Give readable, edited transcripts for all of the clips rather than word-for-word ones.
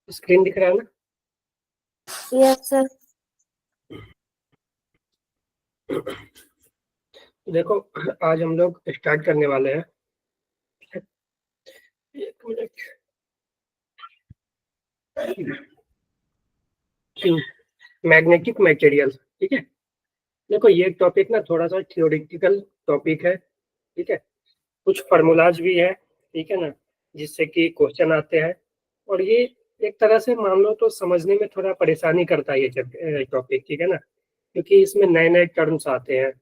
Screen दिख रहा है ना? Yes sir. देखो, आज हम लोग स्टार्ट करने वाले हैं। एक मिनट। मैग्नेटिक मटेरियल, ठीक है। देखो, ये टॉपिक ना थोड़ा सा थियोरिटिकल टॉपिक है, ठीक है। कुछ फार्मूलाज भी है, ठीक है ना, जिससे कि क्वेश्चन आते हैं। और ये एक तरह से मान लो तो समझने में थोड़ा परेशानी करता है ये टॉपिक, ठीक है ना, क्योंकि इसमें नए नए टर्म्स आते हैं।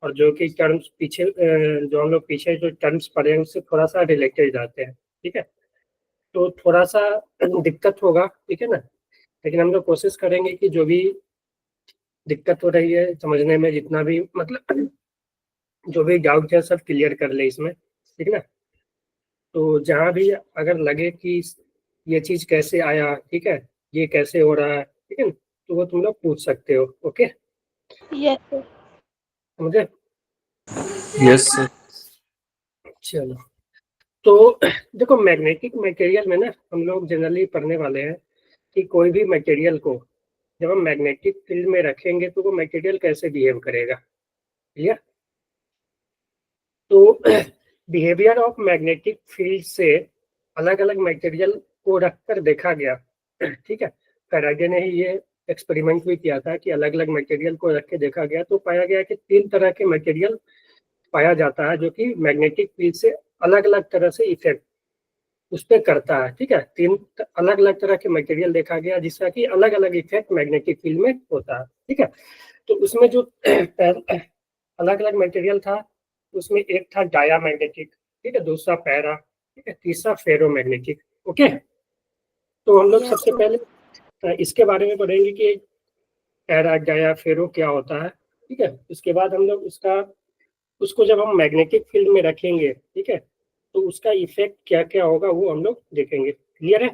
और जो कि टर्म्स पीछे जो हम लोग पीछे जो टर्म्स पढ़े हैं उससे थोड़ा सा रिलेटेड आते हैं, ठीक है। तो थोड़ा सा दिक्कत होगा, ठीक है ना, लेकिन हम लोग कोशिश करेंगे कि जो भी दिक्कत हो रही है समझने में, जितना भी मतलब जो भी डाउट है सब क्लियर कर ले इसमें, ठीक है ना। तो जहाँ भी अगर लगे कि ये चीज कैसे आया, ठीक है, ये कैसे हो रहा है, ठीक है ना, तो वो तुम लोग पूछ सकते हो। Okay, yes sir. समझे? Yes sir. चलो, तो देखो, मैग्नेटिक मटेरियल में ना हम लोग जनरली पढ़ने वाले हैं कि कोई भी मटेरियल को जब हम मैग्नेटिक फील्ड में रखेंगे तो वो मटेरियल कैसे बिहेव करेगा, क्लियर? तो बिहेवियर ऑफ मैग्नेटिक फील्ड से अलग अलग मटेरियल को रखकर देखा गया, ठीक है। फैराडे ने ही ये एक्सपेरिमेंट भी किया था कि अलग अलग मटेरियल को रख के देखा गया, तो पाया गया कि 3 तरह के मटेरियल पाया जाता है जो कि मैग्नेटिक फील्ड से अलग अलग तरह से इफेक्ट उस पर करता है, ठीक है। 3 अलग अलग तरह के मटेरियल देखा गया जिसका कि अलग अलग इफेक्ट मैग्नेटिक फील्ड में होता है, ठीक है। तो उसमें जो अलग अलग मटेरियल था, उसमें एक था डायामैग्नेटिक, ठीक है, दूसरा पैरा, ठीक है, तीसरा फेरोमैग्नेटिक। ओके, तो हम लोग सबसे पहले इसके बारे में पढ़ेंगे कि पैरा डाया फेरो क्या होता है, ठीक है। उसके बाद हम लोग उसको जब हम मैग्नेटिक फील्ड में रखेंगे, ठीक है, तो उसका इफेक्ट क्या क्या होगा वो हम लोग देखेंगे। क्लियर है?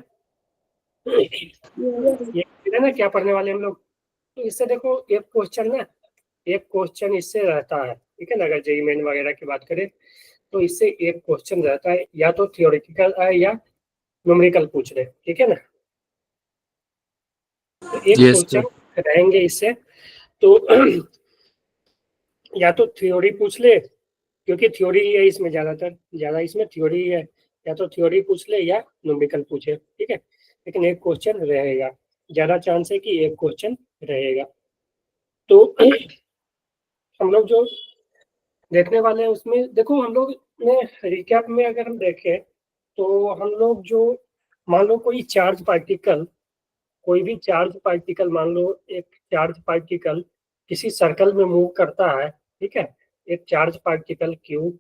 ये क्लियर है ना क्या पढ़ने वाले हम लोग? तो इससे देखो, एक क्वेश्चन इससे रहता है, ठीक है ना। अगर जेईई मेन वगैरह की बात करें तो इससे एक क्वेश्चन रहता है, या तो थियोरेटिकल है या न्यूमेरिकल पूछ रहे, ठीक है ना। तो एक Yes, क्वेश्चन रहेंगे इससे, तो या तो थ्योरी पूछ ले, क्योंकि थ्योरी ही है इसमें ज्यादा इसमें थ्योरी ही है, या तो थ्योरी पूछ ले या न्यूमेरिकल पूछे, ठीक है। लेकिन एक क्वेश्चन रहेगा, ज्यादा चांस है कि एक क्वेश्चन रहेगा। तो हम लोग जो देखने वाले हैं उसमें देखो, हम लोग ने रिकैप में अगर हम देखें तो हम लोग जो मान लो कोई भी चार्ज पार्टिकल मान लो एक चार्ज पार्टिकल किसी सर्कल में मूव करता है, ठीक है। एक चार्ज पार्टिकल क्यू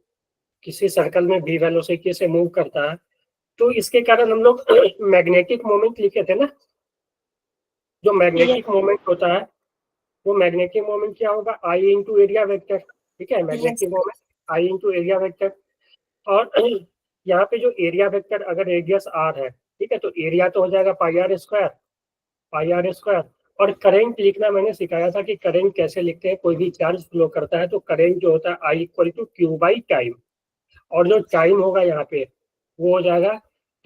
किसी सर्कल में v वेलोसिटी से मूव करता है, तो इसके कारण हम लोग मैग्नेटिक मोमेंट लिखे थे ना। जो मैग्नेटिक मोमेंट होता है वो मैग्नेटिक मोमेंट क्या होगा, I इंटू एरिया वेक्टर, ठीक है। Magnetic moment I into area vector. और यहाँ पे जो एरिया वेक्टर अगर रेडियस r है, ठीक है, तो एरिया तो हो जाएगा पाई आर स्क्वायर। और करंट लिखना मैंने सिखाया था कि करंट कैसे लिखते हैं। कोई भी चार्ज फ्लो करता है तो करंट जो होता है I equal to Q by time, और जो टाइम होगा यहाँ पे वो हो जाएगा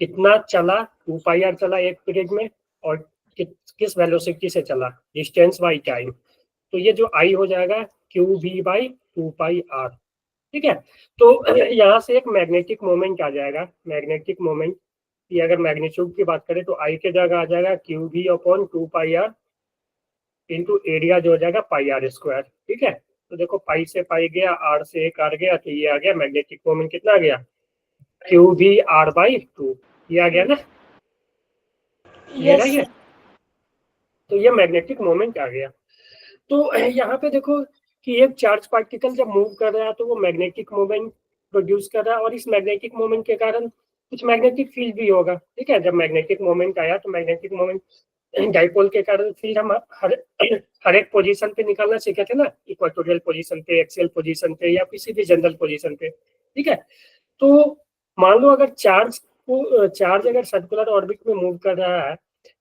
कितना चला, 2 पाई आर चला एक पीरियड में, और किस वेलोसिटी से चला, डिस्टेंस बाई टाइम। तो ये जो आई हो जाएगा Q B by 2 pi R, ठीक है। तो यहाँ से एक मैग्नेटिक मोमेंट आ जाएगा। मैग्नेटिक मोमेंट की अगर मैग्नीट्यूड की बात करें तो आई के जगह आ जाएगा Q B upon 2 pi R into area जो हो जाएगा पाई आर स्क्वायर, ठीक है। तो देखो, पाई से पाई गया, आर से एक आर गया, तो ये आ गया मैग्नेटिक मोमेंट कितना आ गया, क्यू बी आर बाई 2, ये आ गया ना, ये रहा ये। तो ये मैग्नेटिक मोमेंट आ गया। तो यहाँ पे देखो कि एक चार्ज पार्टिकल जब मूव कर रहा है तो वो मैग्नेटिक मोमेंट प्रोड्यूस कर रहा है, और इस मैग्नेटिक मोमेंट के कारण कुछ मैग्नेटिक फील्ड भी होगा, ठीक है। जब मैग्नेटिक मोमेंट आया तो मैग्नेटिक मोमेंट डाइपोल के कारण फील्ड हम हर एक पोजीशन पे निकालना सीखे थे ना, इक्वेटोरियल पोजीशन पे, एक्सियल पोजीशन पे, या किसी भी जनरल पोजीशन पे, ठीक है। तो मान लो अगर चार्ज अगर सर्कुलर ऑर्बिट में मूव कर रहा है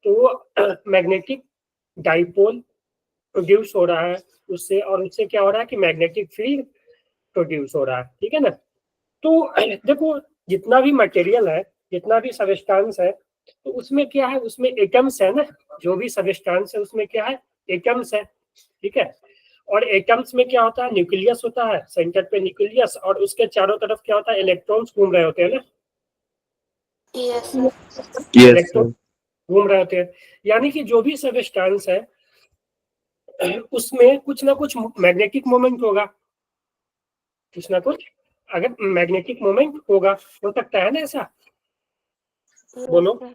तो वो मैग्नेटिक डाइपोल प्रोड्यूस हो रहा है उससे, और उससे क्या हो रहा है कि मैग्नेटिक फील्ड प्रोड्यूस हो रहा है, ठीक है ना। तो देखो, जितना भी मटेरियल है, जितना भी सबस्टेंस है, तो उसमें क्या है, उसमें एटम्स है ना, जो भी सबस्टेंस है उसमें क्या है, एटम्स है, ठीक है। और एटम्स में क्या होता है, न्यूक्लियस होता है, सेंटर पे न्यूक्लियस, और उसके चारों तरफ क्या होता है, इलेक्ट्रॉन्स घूम रहे होते हैं ना, Yes, sir. Yes, electron sir. घूम रहे होते हैं। यानी कि जो भी सबस्टेंस है उसमें कुछ ना कुछ मैग्नेटिक मोमेंट होगा, कुछ ना कुछ अगर मैग्नेटिक मोमेंट होगा, हो सकता है ना ऐसा, Yes, बोलो sir.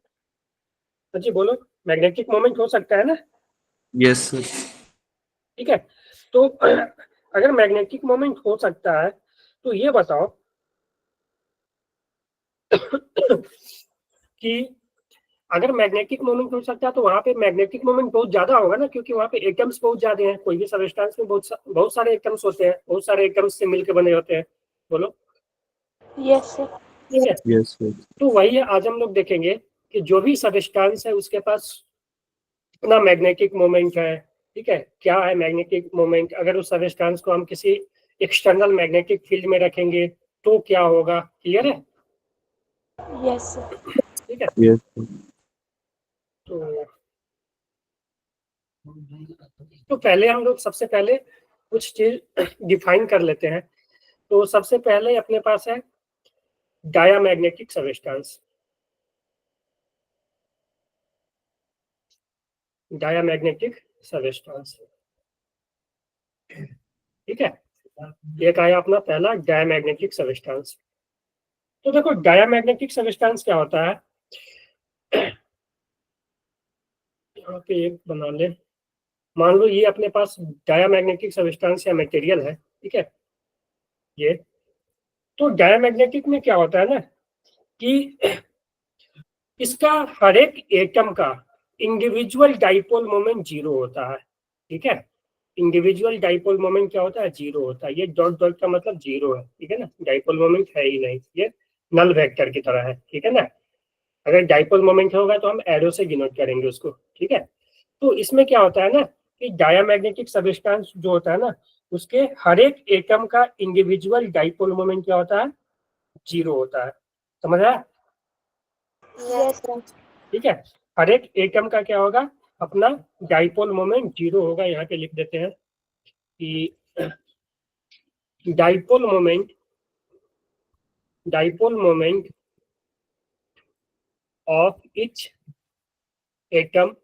जी, बोलो, मैग्नेटिक मोमेंट हो सकता है ना, Yes, sir. ठीक है। तो अगर मैग्नेटिक मोमेंट हो सकता है तो ये बताओ कि अगर मैग्नेटिक मोमेंट हो सकता है तो वहां पे मैग्नेटिक मोमेंट बहुत ज्यादा होगा ना, क्योंकि वहां पे एटम्स बहुत ज्यादा हैं, कोई भी सबस्टेंस में बहुत सारे एटम्स होते हैं, बहुत सारे एटम्स से मिलकर बने होते हैं, बोलो, Yes, sir. ठीक है। Yes, sir. तो वही है, आज हम लोग देखेंगे कि जो भी सबस्टेंस है उसके पास कितना मैग्नेटिक मोमेंट है, ठीक है, क्या है मैग्नेटिक मोमेंट, अगर उस सबस्टेंस को हम किसी एक्सटर्नल मैग्नेटिक फील्ड में रखेंगे तो क्या होगा, क्लियर है, Yes, sir. ठीक है। Yes, sir. तो पहले हम लोग सबसे पहले कुछ चीज डिफाइन कर लेते हैं। तो सबसे पहले अपने पास है डायामैग्नेटिक सबस्टेंस, डायामैग्नेटिक सबस्टेंस, ठीक है। एक आया अपना पहला डायामैग्नेटिक सबस्टेंस। तो देखो डायामैग्नेटिक सबस्टेंस क्या होता है, यहाँ पे एक बना ले, मान लो ये अपने पास डायामैग्नेटिक सबस्टेंस या मटेरियल है, ठीक है, ये। तो डायामैग्नेटिक में क्या होता है ना कि इसका हर एक एटम का इंडिविजुअल डाइपोल मोमेंट जीरो होता है, ठीक है। इंडिविजुअल डाइपोल मोमेंट क्या होता है, जीरो होता है, ये डॉट डॉट का मतलब जीरो है, ठीक है ना, डाइपोल मोमेंट है ही नहीं, ये नल वेक्टर की तरह है, ठीक है ना। अगर डाइपोल मोमेंट होगा तो हम एरो से डिनोट करेंगे उसको, ठीक है। तो इसमें क्या होता है ना कि डायामैग्नेटिक सबस्टेंस जो होता है ना, उसके हर एक एटम का इंडिविजुअल डाइपोल मोमेंट क्या होता है, जीरो होता है, समझ आया, Yes, sir. ठीक है। हर एक एटम का क्या होगा, अपना डाइपोल मोमेंट जीरो होगा, यहाँ पे लिख देते हैं कि dipole moment, dipole moment of each atom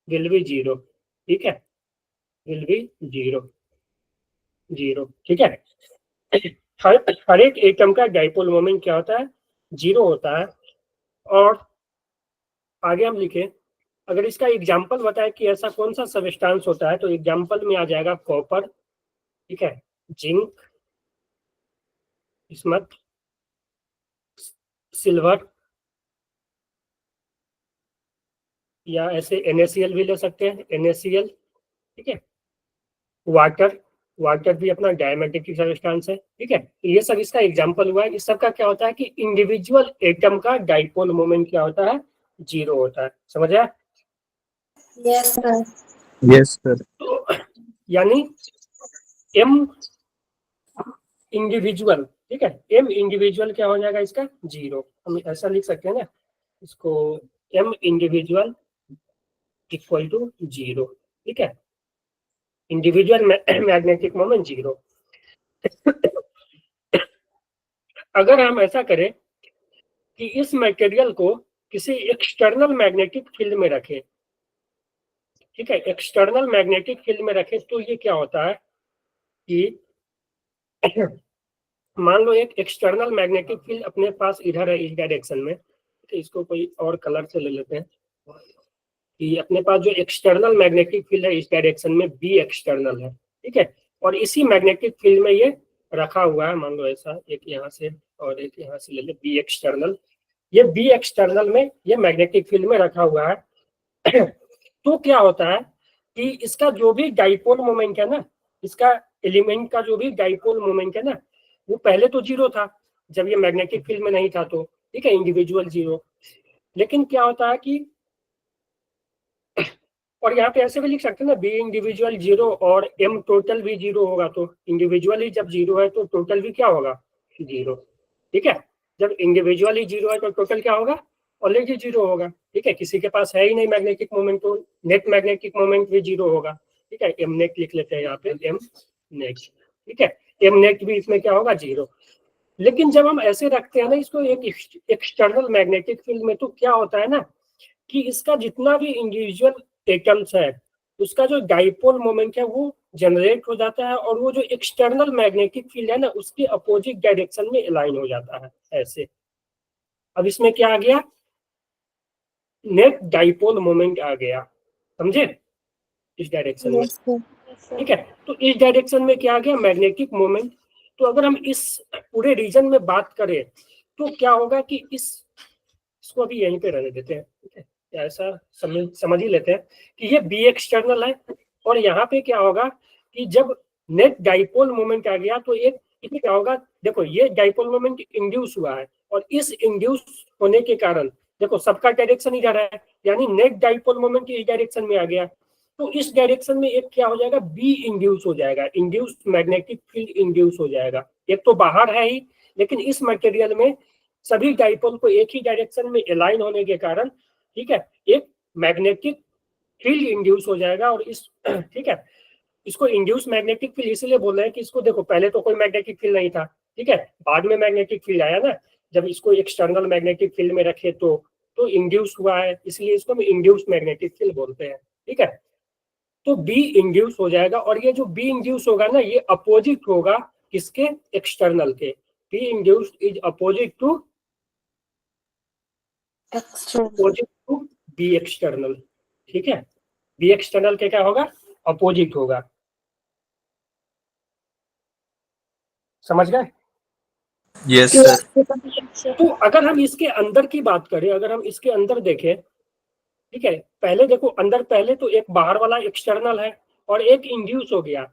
will be zero, ठीक है, विल बी जीरो, जीरो, ठीक है। हर एक एटम का डाइपोल मोमेंट क्या होता है, जीरो होता है। और आगे हम लिखे, अगर इसका एग्जाम्पल बताए कि ऐसा कौन सा सबस्टेंस होता है, तो एग्जाम्पल में आ जाएगा कॉपर, ठीक है, जिंक, स्मथ, सिल्वर, या ऐसे NaCl भी ले सकते हैं, NaCl, ठीक है, वाटर, वाटर भी अपना डायमेग्नेटिक सबस्टेंस है, ठीक है। तो ये सब इसका एग्जांपल हुआ है। इस सब का क्या होता है कि इंडिविजुअल एटम का डाइपोल मोमेंट क्या होता है, जीरो होता है, समझ आया। Yes, sir. Yes, sir. तो यानी एम इंडिविजुअल, ठीक है, एम इंडिविजुअल क्या हो जाएगा इसका, जीरो, हम ऐसा लिख सकते हैं ना इसको, M individual equal to zero, ठीक है, इंडिविजुअल मैग्नेटिक मोमेंट जीरो। अगर हम ऐसा करें कि इस मटेरियल को किसी एक्सटर्नल मैग्नेटिक फील्ड में रखें, ठीक है, एक्सटर्नल मैग्नेटिक फील्ड में रखें, तो ये क्या होता है कि मान लो एक एक्सटर्नल मैग्नेटिक फील्ड अपने पास इधर है, इस डायरेक्शन में, तो इसको कोई और कलर से ले लेते हैं कि अपने पास जो एक्सटर्नल मैग्नेटिक फील्ड है इस डायरेक्शन में बी एक्सटर्नल है, ठीक है, और इसी मैग्नेटिक फील्ड में ये रखा हुआ है, मान लो ऐसा, एक यहाँ से और एक यहाँ से ले ले, बी एक्सटर्नल, ये बी एक्सटर्नल में ये मैग्नेटिक फील्ड में रखा हुआ है। तो क्या होता है कि इसका जो भी डाइपोल मोमेंट है ना, इसका एलिमेंट का जो भी डाइपोल मोमेंट है ना, वो पहले तो जीरो था जब ये मैग्नेटिक फील्ड में नहीं था, तो ठीक है, इंडिविजुअल जीरो। लेकिन क्या होता है कि, और यहाँ पे ऐसे भी लिख सकते हैं ना, बी इंडिविजुअल जीरो और एम टोटल भी जीरो होगा, तो इंडिविजुअल ही जब जीरो है तो टोटल भी क्या होगा, जीरो, ठीक है। जब इंडिविजुअल ही जीरो है तो टोटल क्या होगा, ऑलरेडी जीरो होगा, ठीक है। किसी के पास है ही नहीं मैग्नेटिक मोमेंट, तो नेट मैग्नेटिक मोमेंट भी जीरो होगा, ठीक है। एम नेट लिख लेते हैं यहाँ पे, एम नेट, ठीक है। एम नेट भी इसमें क्या होगा, जीरो। लेकिन जब हम ऐसे रखते हैं ना इसको एक एक्सटर्नल मैग्नेटिक फील्ड में, तो क्या होता है ना कि इसका जितना भी इंडिविजुअल एटम्स है उसका जो डाइपोल मोमेंट है वो जनरेट हो जाता है, और वो जो एक्सटर्नल मैग्नेटिक फील्ड है ना उसके अपोजिट डायरेक्शन में अलाइन हो जाता है ऐसे। अब इसमें क्या आ गया, नेट डाइपोल मोमेंट आ गया, समझे, इस डायरेक्शन में, Yes, sir. ठीक है। तो इस डायरेक्शन में क्या आ गया, मैग्नेटिक मोमेंट। तो अगर हम इस पूरे रीजन में बात करें तो क्या होगा कि इसको अभी यहीं पे रहने देते हैं, ठीक है। ऐसा समझ ही लेते हैं कि ये बी एक्सटर्नल है, और यहाँ पे क्या होगा कि जब नेट डाइपोल मोमेंट आ गया तो एक इसमें क्या होगा, देखो ये डाइपोल मोमेंट इंड्यूस हुआ है, और इस इंड्यूस होने के कारण देखो सबका डायरेक्शन ही जा रहा है, यानी नेट डाइपोल मोमेंट इस डायरेक्शन में आ गया। तो इस डायरेक्शन में एक क्या हो जाएगा, बी इंड्यूस हो जाएगा, इंड्यूस मैग्नेटिक फील्ड इंड्यूस हो जाएगा। एक तो बाहर है ही, लेकिन इस मटेरियल में सभी डाइपोल को एक ही डायरेक्शन में अलाइन होने के कारण, ठीक है, एक मैग्नेटिक फील्ड इंड्यूस हो जाएगा। और इस ठीक है, इसको इंड्यूस मैग्नेटिक फील्ड इसलिए बोल रहे हैं कि इसको देखो पहले तो कोई मैग्नेटिक फील्ड नहीं था, ठीक है, बाद में मैग्नेटिक फील्ड आया ना, जब इसको एक्सटर्नल मैग्नेटिक फील्ड में रखे तो इंड्यूस हुआ है, इसलिए इसको हम इंड्यूस मैग्नेटिक फील्ड बोलते हैं, ठीक है। तो बी इंड्यूस हो जाएगा, और ये जो बी इंड्यूस होगा ना ये अपोजिट होगा किसके, एक्सटर्नल के। B induce is opposite to B external, ठीक है। बी एक्सटर्नल के क्या होगा, अपोजिट होगा, समझ गए। Yes, Yes, sir. sir. तो अगर हम इसके अंदर की बात करें, अगर हम इसके अंदर देखें, ठीक है, पहले देखो अंदर, पहले तो एक बाहर वाला एक्सटर्नल है और एक इंड्यूस हो गया।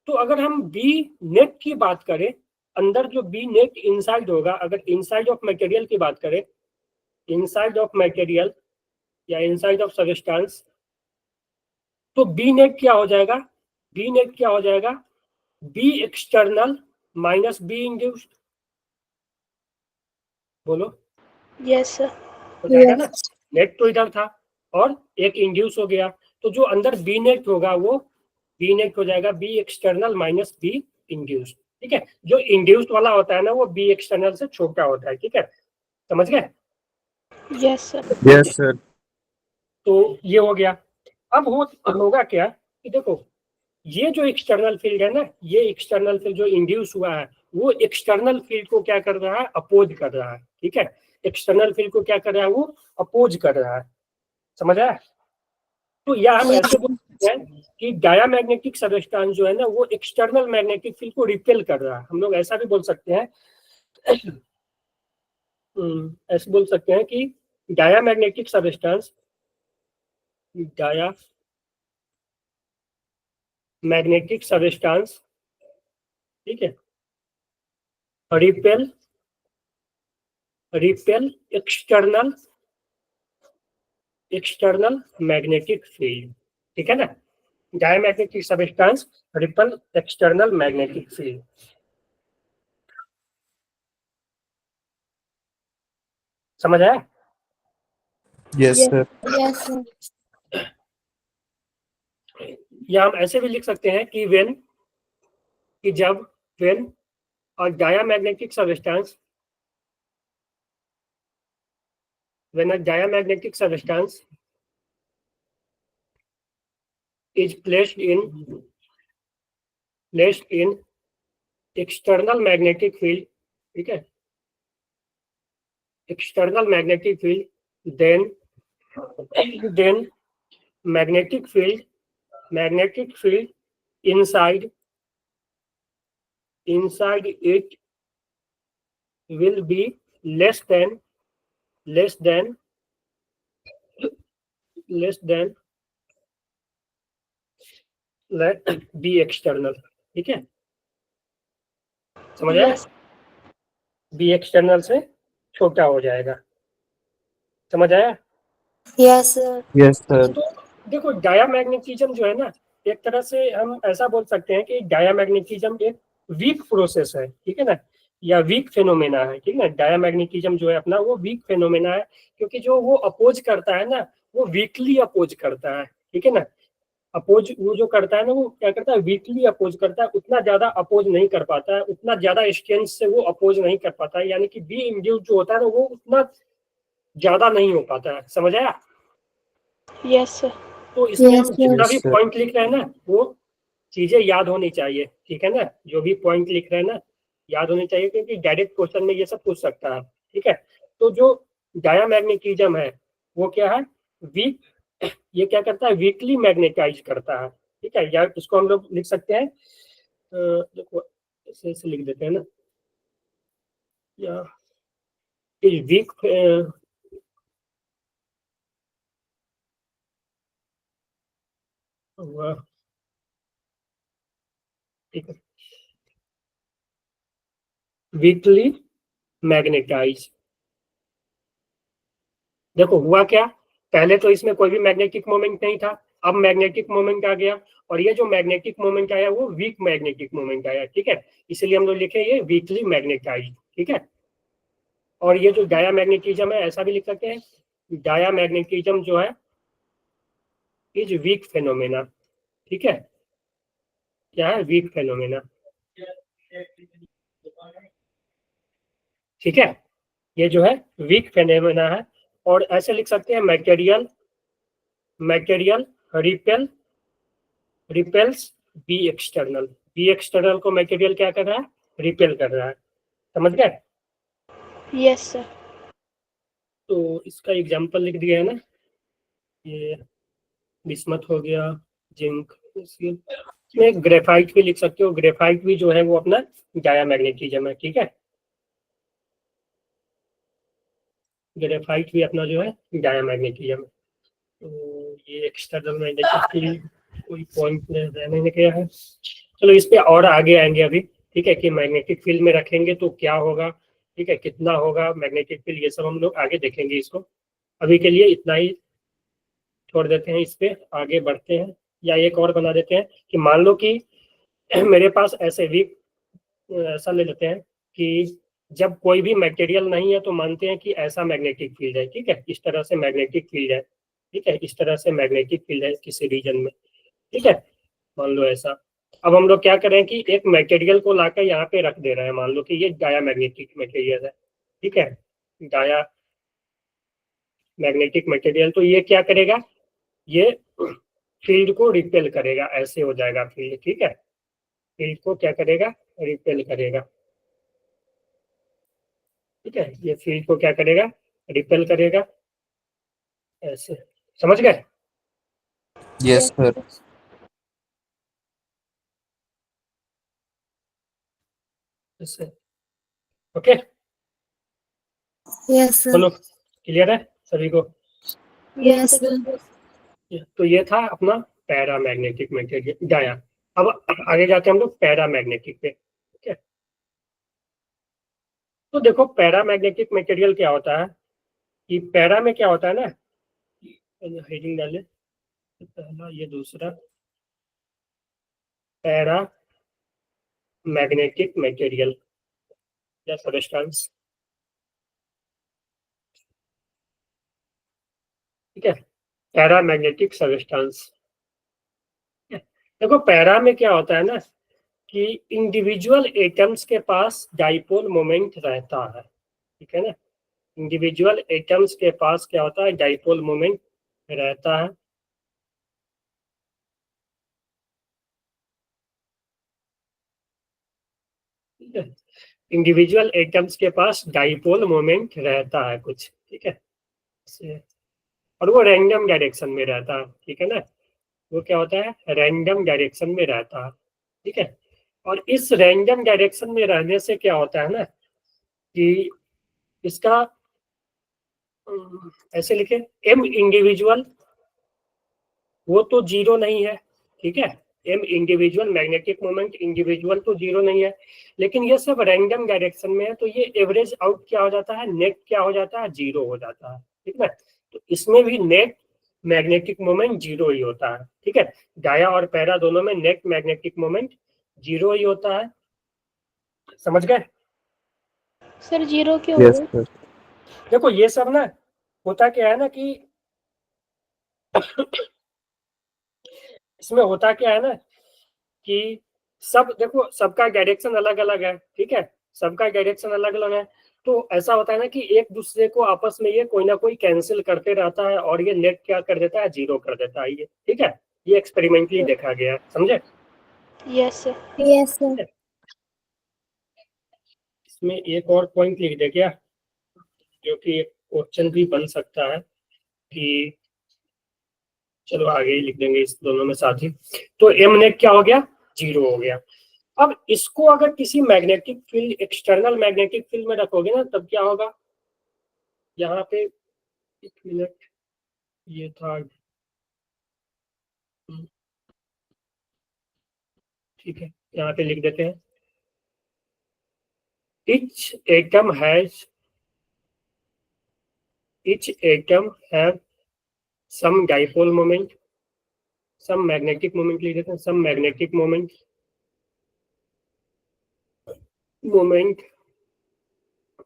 तो अगर हम बी नेट की बात करें, अंदर जो बी नेट इनसाइड होगा, अगर इनसाइड ऑफ मटेरियल की बात करें, इनसाइड ऑफ मटेरियल या इनसाइड ऑफ सब्सटेंस, तो बी नेट क्या हो जाएगा, बी नेट क्या हो जाएगा, B external minus B induced, बोलो, Yes, sir. हो जाएगा ना। नेट तो इधर था और एक इंड्यूस हो गया, तो जो अंदर बी नेट होगा वो बी नेट हो जाएगा B external minus B induced, ठीक है। जो इंड्यूस्ड वाला होता है ना वो बी एक्सटर्नल से छोटा होता है, ठीक है, समझ गए। Yes, sir. Yes, sir. तो ये हो गया। अब होगा क्या कि देखो ये जो एक्सटर्नल फील्ड है ना, ये एक्सटर्नल फील्ड जो इंड्यूस हुआ है वो एक्सटर्नल फील्ड को क्या कर रहा है, अपोज कर रहा है, ठीक है। एक्सटर्नल फील्ड को क्या कर रहा है, वो अपोज कर रहा है, समझ आया। तो या हम ऐसे बोल सकते हैं कि डायामैग्नेटिक सब्सटेंस जो है ना वो एक्सटर्नल मैग्नेटिक फील्ड को रिपेल कर रहा है, हम लोग ऐसा भी बोल सकते हैं। ऐसे बोल सकते हैं कि diamagnetic substance, diamagnetic substance, ठीक है, रिपेल एक्सटर्नल मैग्नेटिक फील्ड, ठीक है ना। Diamagnetic substance repel external magnetic field, समझ आया। Yes, sir. Yes, sir. या हम ऐसे भी लिख सकते हैं कि व्हेन, कि जब, when a diamagnetic substance, when a diamagnetic substance is placed in external magnetic field, ठीक है, external magnetic field, then magnetic field inside it will be less than let be external, ठीक है, समझ आया। Yes. बी एक्सटर्नल से छोटा हो जाएगा, समझ आया। Yes, sir. Yes, sir. तो देखो डायामैग्नेटिज्म जो है ना, एक तरह से हम ऐसा बोल सकते हैं कि डायामैग्नेटिज्म एक वीक प्रोसेस है, ठीक है ना। या वीक फेनोमेना है, ठीक है। डायामैग्नेटिज्म जो है अपना वो वीक फेनोमेना है, क्योंकि जो वो अपोज करता है ना वो वीकली अपोज करता है, ठीक है ना। अपोज वो जो करता है ना वो क्या करता है, वीकली अपोज करता है, उतना ज्यादा अपोज नहीं कर पाता है, उतना ज्यादा स्ट्रेंथ से वो अपोज नहीं कर पाता है, यानी कि बी इंड्यूस जो होता है ना वो उतना ज्यादा नहीं हो पाता है, समझ आया। Yes, sir. तो इसमें Yes, हम sir. जितना भी Yes, sir. पॉइंट लिख रहे हैं ना वो चीजें याद होनी चाहिए, ठीक है ना। जो भी पॉइंट लिख रहे हैं ना याद होनी चाहिए, क्योंकि डायरेक्ट क्वेश्चन में ये सब पूछ सकता है, ठीक है। तो जो डायामैग्नेटिज्म है वो क्या है, वीक, ये क्या करता है, वीकली मैग्नेटाइज करता है, ठीक है। या इसको हम लोग लिख सकते हैं, देखो ऐसे लिख देते हैं ना, या वीक, ठीक है, वीकली मैग्नेटाइज। देखो हुआ क्या, पहले तो इसमें कोई भी मैग्नेटिक मोमेंट नहीं था, अब मैग्नेटिक मोमेंट आ गया, और ये जो मैग्नेटिक मोमेंट आया वो वीक मैग्नेटिक मोमेंट आया, ठीक है। इसलिए हम लोग लिखे ये वीकली मैग्नेटाइज, ठीक है। और ये जो डायामैग्नेटिज्म है ऐसा भी लिख सकते हैं, डायामैग्नेटिज्म जो है इज वीक फेनोमेना, ठीक है। क्या है, वीक फेनोमेना, ठीक है। ये जो है वीक फेनोमेना है। और ऐसे लिख सकते हैं, material material repel repels B external, B external को मटेरियल क्या कर रहा है, रिपेल कर रहा है, समझ गए। Yes, sir. तो इसका एग्जांपल लिख दिया है ना, ये बिस्मथ हो गया, जिंक, इसमें ग्रेफाइट भी लिख सकते हो, ग्रेफाइट भी जो है वो अपना डायामैग्नेटिज्म है, ठीक है। ग्रेफाइट भी अपना जो है डायामैग्नेटिज्म है। तो ये एक्सटर्नल मैग्नेटिक फील्ड कोई पॉइंट रहने ने क्या है, चलो इस पे और आगे आएंगे अभी, ठीक है, कि मैग्नेटिक फील्ड में रखेंगे तो क्या होगा, ठीक है, कितना होगा मैग्नेटिक फील्ड, ये सब हम लोग आगे देखेंगे इसको। अभी के लिए इतना ही छोड़ देते हैं, इस पे आगे बढ़ते हैं। या एक और बना देते हैं कि मान लो कि मेरे पास ऐसे भी, ऐसा ले लेते हैं कि जब कोई भी मटेरियल नहीं है तो मानते हैं कि ऐसा मैग्नेटिक फील्ड है, ठीक है, इस तरह से मैग्नेटिक फील्ड है, ठीक है, इस तरह से मैग्नेटिक फील्ड है किसी रीजन में, ठीक है, मान लो ऐसा। अब हम लोग क्या करें कि एक मटेरियल को लाकर यहाँ पे रख दे रहे हैं, मान लो कि ये डायामैग्नेटिक मटेरियल है, ठीक है, डाया मैग्नेटिक मटेरियल। तो ये क्या करेगा, ये फील्ड को रिपेल करेगा, ऐसे हो जाएगा फील्ड, ठीक है, फील्ड को क्या करेगा, रिपेल करेगा, ठीक है, ये फील्ड को क्या करेगा, रिपेल करेगा, ऐसे, समझ गए। Yes, sir. ऐसे, ओके, Yes, sir. बोलो, क्लियर है सभी को। Yes, sir. तो ये था अपना पैरामैग्नेटिक मटेरियल, डाया। अब आगे जाते हैं हम लोग पैरामैग्नेटिक पे, ठीक है। तो देखो पैरामैग्नेटिक मटेरियल क्या होता है, कि पैरा में क्या होता है ना, हेडिंग डाले, पहला ये दूसरा, पैरा मैग्नेटिक मटेरियल या सब्सटेंस, ठीक है, पैरामैग्नेटिक सब्सटेंस। देखो पैरा में क्या होता है ना, कि इंडिविजुअल एटम्स के पास डाइपोल मोमेंट रहता है, ठीक है ना, इंडिविजुअल एटम्स के पास क्या होता है, डाइपोल मोमेंट रहता है, ठीक है, इंडिविजुअल एटम्स के पास डाइपोल मोमेंट रहता है कुछ, ठीक है, और वो रैंडम डायरेक्शन में रहता है, ठीक है ना, वो क्या होता है, रैंडम डायरेक्शन में रहता है, ठीक है। और इस रैंडम डायरेक्शन में रहने से क्या होता है ना, कि इसका ऐसे लिखे, एम इंडिविजुअल वो तो जीरो नहीं है, ठीक है, M individual magnetic moment individual तो जीरो नहीं है, लेकिन ये सब रैंडम डायरेक्शन में है, तो ये एवरेज आउट क्या हो जाता है, नेट क्या हो जाता है, जीरो हो जाता है, ठीक है। तो इसमें भी नेट मैग्नेटिक मोमेंट जीरो ही होता है, ठीक है, डाया और पैरा दोनों में नेट मैग्नेटिक मोमेंट जीरो ही होता है, समझ गए। सर 0 क्यों Yes, होगा? sir. देखो ये सब ना होता क्या है ना कि इसमें होता क्या है ना कि सब देखो सबका डायरेक्शन अलग अलग है, ठीक है, सबका डायरेक्शन अलग अलग है। तो ऐसा होता है ना कि एक दूसरे को आपस में ये कोई ना कोई कैंसिल करते रहता है और ये नेट क्या कर देता है, 0 कर देता है ये, ठीक है। ये एक्सपेरिमेंटली देखा गया है, समझे। Yes sir. Yes, sir. इसमें एक और पॉइंट लिख दे क्या, जो कि एक क्वेश्चन भी बन सकता है कि चलो आगे ही लिख देंगे इस दोनों में साथ ही। तो एम नेट क्या हो गया, 0 हो गया। अब इसको अगर किसी magnetic field, external magnetic field में रखोगे ना, तब क्या होगा, यहाँ पे एक मिनट, ये था, ठीक है, यहाँ पे लिख देते हैं। each atom has each atom have some dipole moment, some magnetic moment लिख देते हैं, some magnetic moment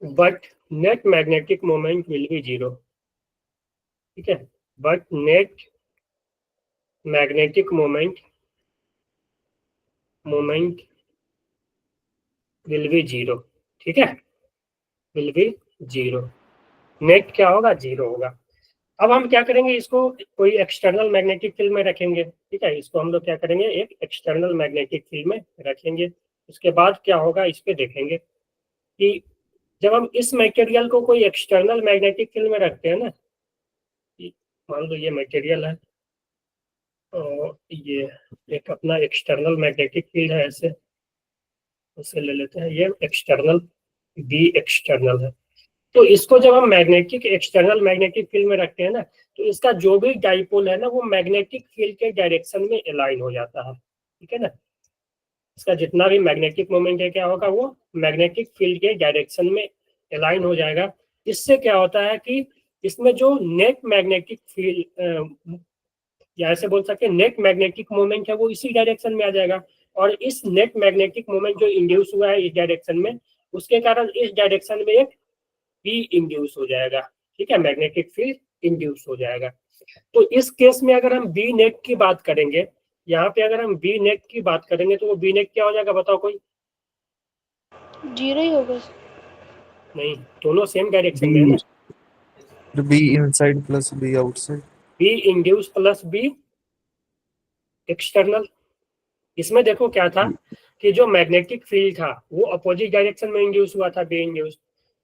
but net magnetic moment will be 0, ठीक है, but net magnetic moment will be 0, ठीक है, will be 0, नेट क्या होगा, 0 होगा। अब हम क्या करेंगे, इसको कोई एक्सटर्नल मैग्नेटिक फील्ड में रखेंगे, ठीक है, इसको हम लोग क्या करेंगे, एक एक्सटर्नल मैग्नेटिक फील्ड में रखेंगे। उसके बाद क्या होगा, इस पे देखेंगे कि जब हम इस मटेरियल को कोई एक्सटर्नल मैग्नेटिक फील्ड में रखते हैं ना, मान लो ये मटेरियल है और ये एक अपना एक्सटर्नल मैग्नेटिक फील्ड है, ऐसे उसे ले लेते हैं, ये एक्सटर्नल बी एक्सटर्नल है। तो इसको जब हम मैग्नेटिक एक्सटर्नल मैग्नेटिक फील्ड में रखते हैं ना, तो इसका जो भी डाइपोल है ना, वो मैग्नेटिक फील्ड के डायरेक्शन में अलाइन हो जाता है, ठीक है ना। इसका जितना भी मैग्नेटिक मोमेंट है क्या होगा, वो मैग्नेटिक फील्ड के डायरेक्शन में अलाइन हो जाएगा। इससे क्या होता है कि इसमें जो नेट मैग्नेटिक फील्ड, या ऐसे बोल सकते हैं नेट मैग्नेटिक मोमेंट है, वो इसी डायरेक्शन में आ जाएगा। और इस नेट मैग्नेटिक मोमेंट जो इंड्यूस हुआ है इस डायरेक्शन में, उसके कारण इस डायरेक्शन में एक बी इंड्यूस हो जाएगा, ठीक है, मैग्नेटिक फील्ड इंड्यूस हो जाएगा। तो इस केस में अगर हम बी नेट की बात करेंगे, यहाँ पे अगर हम बी नेट की बात करेंगे, तो वो बी नेट क्या हो जाएगा, बताओ कोई। 0 ही होगा। नहीं, दोनों सेम डायरेक्शन में है ना, B inside plus B outside. B induce plus B external. इसमें देखो क्या था कि जो मैग्नेटिक फील्ड था वो अपोजिट डायरेक्शन में इंड्यूस हुआ था, बी इंड्यूस,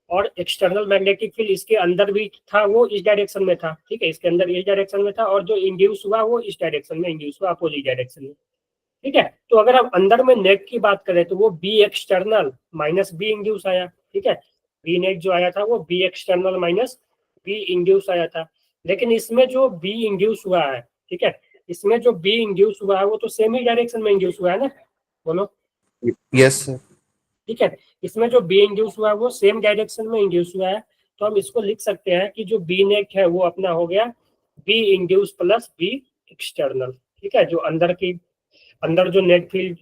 और एक्सटर्नल मैग्नेटिक फील्ड इसके अंदर भी था, वो इस डायरेक्शन में था, ठीक है, इसके अंदर इस डायरेक्शन में था, और जो इंड्यूस हुआ वो इस डायरेक्शन में इंड्यूस हुआ, अपोजिट डायरेक्शन में, ठीक है। तो अगर हम अंदर में नेट की बात करें तो वो B external minus B induce आया, ठीक है, बी नेट जो आया था वो B external minus B induce आया था। लेकिन इसमें जो बी इंड्यूस हुआ है, ठीक है, इसमें जो बी इंड्यूस हुआ है वो तो सेम ही डायरेक्शन में इंड्यूस हुआ है ना, बोलो। Yes, sir. ठीक है, इसमें जो बी इंड्यूस हुआ है वो सेम डायरेक्शन में इंड्यूस हुआ है। तो हम इसको लिख सकते हैं कि जो बी नेट है वो अपना हो गया B induce plus B external, ठीक है, जो अंदर जो नेट फील्ड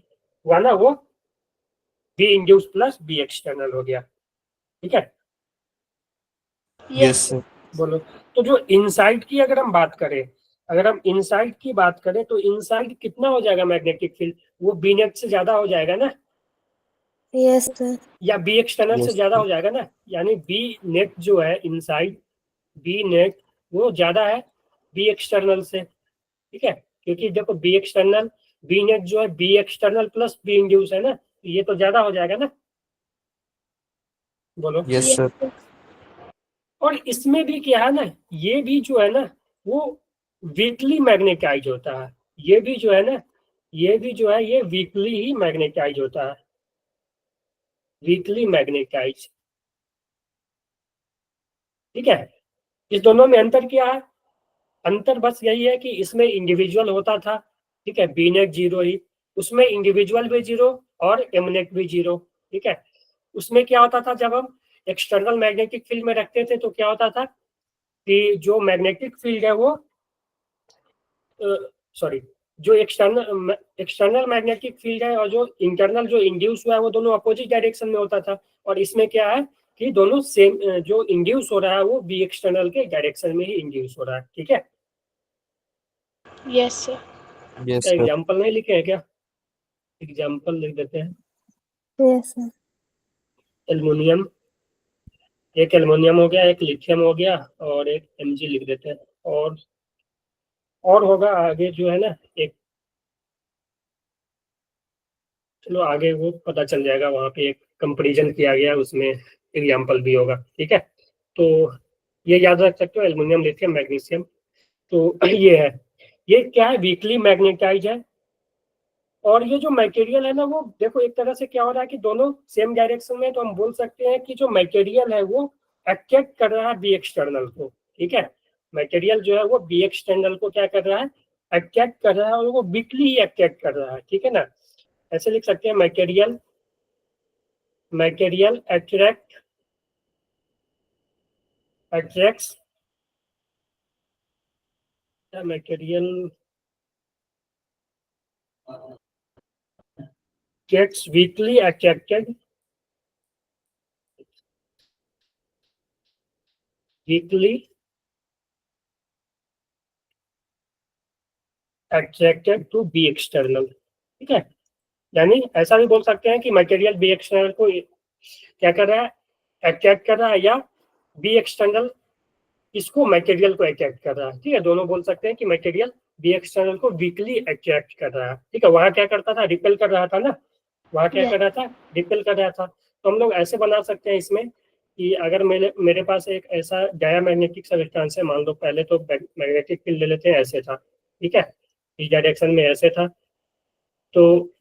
हुआ ना, वो B induce plus B external हो गया, ठीक है। Yes, sir. बोलो। तो जो इनसाइड की अगर हम बात करें, अगर हम इनसाइड की बात करें तो इनसाइड कितना हो जाएगा मैग्नेटिक फील्ड, वो बी नेट से ज्यादा हो जाएगा ना, Yes, sir. या बी एक्सटर्नल से Yes, ज्यादा sir. हो जाएगा ना। यानी बी नेट जो है इनसाइड, बी नेट वो ज्यादा है बी एक्सटर्नल से, ठीक है, क्योंकि देखो बी एक्सटर्नल, बी नेट जो है B external plus B induce है ना, तो ये तो ज्यादा हो जाएगा ना, बोलो। Yes, sir. और इसमें भी क्या है ना, ये भी जो है ना वो वीकली मैग्नेटाइज होता है, ये भी जो है ना, ये भी जो है ये वीकली ही मैग्नेटाइज होता है, वीकली मैग्नेटाइज, ठीक है। इस दोनों में अंतर क्या है, अंतर बस यही है कि इसमें इंडिविजुअल होता था, ठीक है, बी नेट 0 ही, उसमें इंडिविजुअल भी 0 और एम नेट भी 0, ठीक है। उसमें क्या होता था, जब हम एक्सटर्नल मैग्नेटिक फील्ड में रखते थे तो क्या होता था कि जो मैग्नेटिक फील्ड है वो सॉरी, जो एक्सटर्नल मैग्नेटिक फील्ड है और जो इंटरनल जो इंड्यूस हुआ है वो दोनों अपोजिट डायरेक्शन में होता था। और इसमें क्या है कि दोनों सेम, जो इंड्यूस हो रहा है वो बी एक्सटर्नल के डायरेक्शन में ही इंड्यूस हो रहा है, ठीक है। Yes sir. Yes, क्या sir. एग्जाम्पल नहीं लिखे हैं क्या? एग्जाम्पल लिख देते हैं। Yes, sir. एल्युमिनियम, एक एल्युमिनियम हो गया, एक लिथियम हो गया, और एक Mg लिख देते हैं। और होगा आगे जो है ना एक, चलो आगे वो पता चल जाएगा, वहाँ पे एक कंपैरिजन किया गया, उसमें एग्जाम्पल भी होगा, ठीक है। तो ये याद रख सकते हो, एल्युमिनियम, लिथियम, मैग्नीशियम। तो ये है, ये क्या है, वीकली मैग्नेटाइज है। और ये जो मटेरियल है ना, वो देखो एक तरह से क्या हो रहा है कि दोनों सेम डायरेक्शन में, तो हम बोल सकते हैं कि जो मटेरियल है वो अट्रैक्ट कर रहा है बी एक्सटर्नल को, ठीक है। मटेरियल जो है वो बी एक्सटर्नल को क्या कर रहा है, अट्रैक्ट कर रहा है, और वो वीकली ही अट्रैक्ट कर रहा है, ठीक है ना। ऐसे लिख सकते हैं, material attracts, material gets weakly attracted to B external, ठीक है। यानी ऐसा भी बोल सकते हैं कि मटेरियल बी एक्सटर्नल को क्या कर रहा है, अट्रैक्ट कर रहा है, या बी एक्सटर्नल इसको मटेरियल को अट्रैक्ट कर रहा है, ठीक है। दोनों बोल सकते हैं कि मटेरियल बी एक्सटर्नल को वीकली अट्रैक्ट कर रहा है, ठीक है। वहां क्या करता था, रिपेल कर रहा था ना, वहां क्या कर रहा था, रिपेल कर रहा था। तो हम लोग ऐसे बना सकते हैं इसमें कि अगर मेरे पास एक ऐसा डायमैग्नेटिक सब्सटेंस है, मान लो पहले तो मैग्नेटिक फील्ड ले लेते हैं, ऐसे था, ठीक है, इस डायरेक्शन में ऐसे था। तो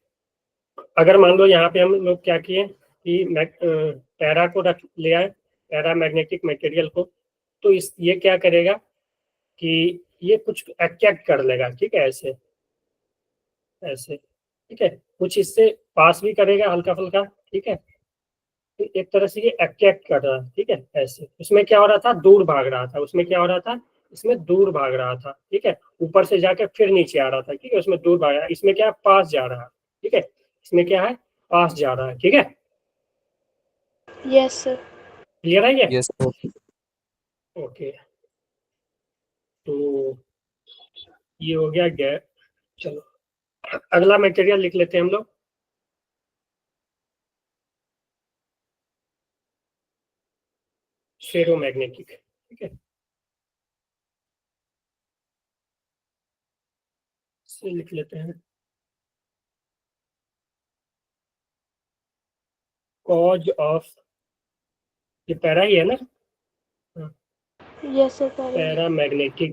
अगर मान लो यहाँ पे हम लोग क्या किए कि पैरा को रख ले आए, पैरा मैग्नेटिक मटेरियल को, तो ये क्या करेगा कि ये कुछ अट्रैक्ट कर लेगा, ठीक है, ऐसे ऐसे, ठीक है, कुछ इससे पास भी करेगा हल्का फुल्का, ठीक है। तो एक तरह से ये अट्रैक्ट कर रहा है, ठीक है, ऐसे। उसमें क्या हो रहा था, दूर भाग रहा था, उसमें क्या हो रहा था, इसमें दूर भाग रहा था, ठीक है। ऊपर से जाकर फिर नीचे आ रहा था, ठीक है, उसमें दूर भाग रहा है, इसमें क्या है, पास जा रहा है, ठीक है, इसमें क्या है, पास जा रहा है, ठीक है। Yes sir. क्लियर है ये? Yes, sir. ओके, तो ये हो गया गैप। चलो अगला मटेरियल लिख लेते हैं हम लोग, फेरोमैग्नेटिक, ठीक है। इसे लिख लेते हैं, कॉज ऑफ, ये पैरा ही है ना, यस सर। पैरामैग्नेटिक,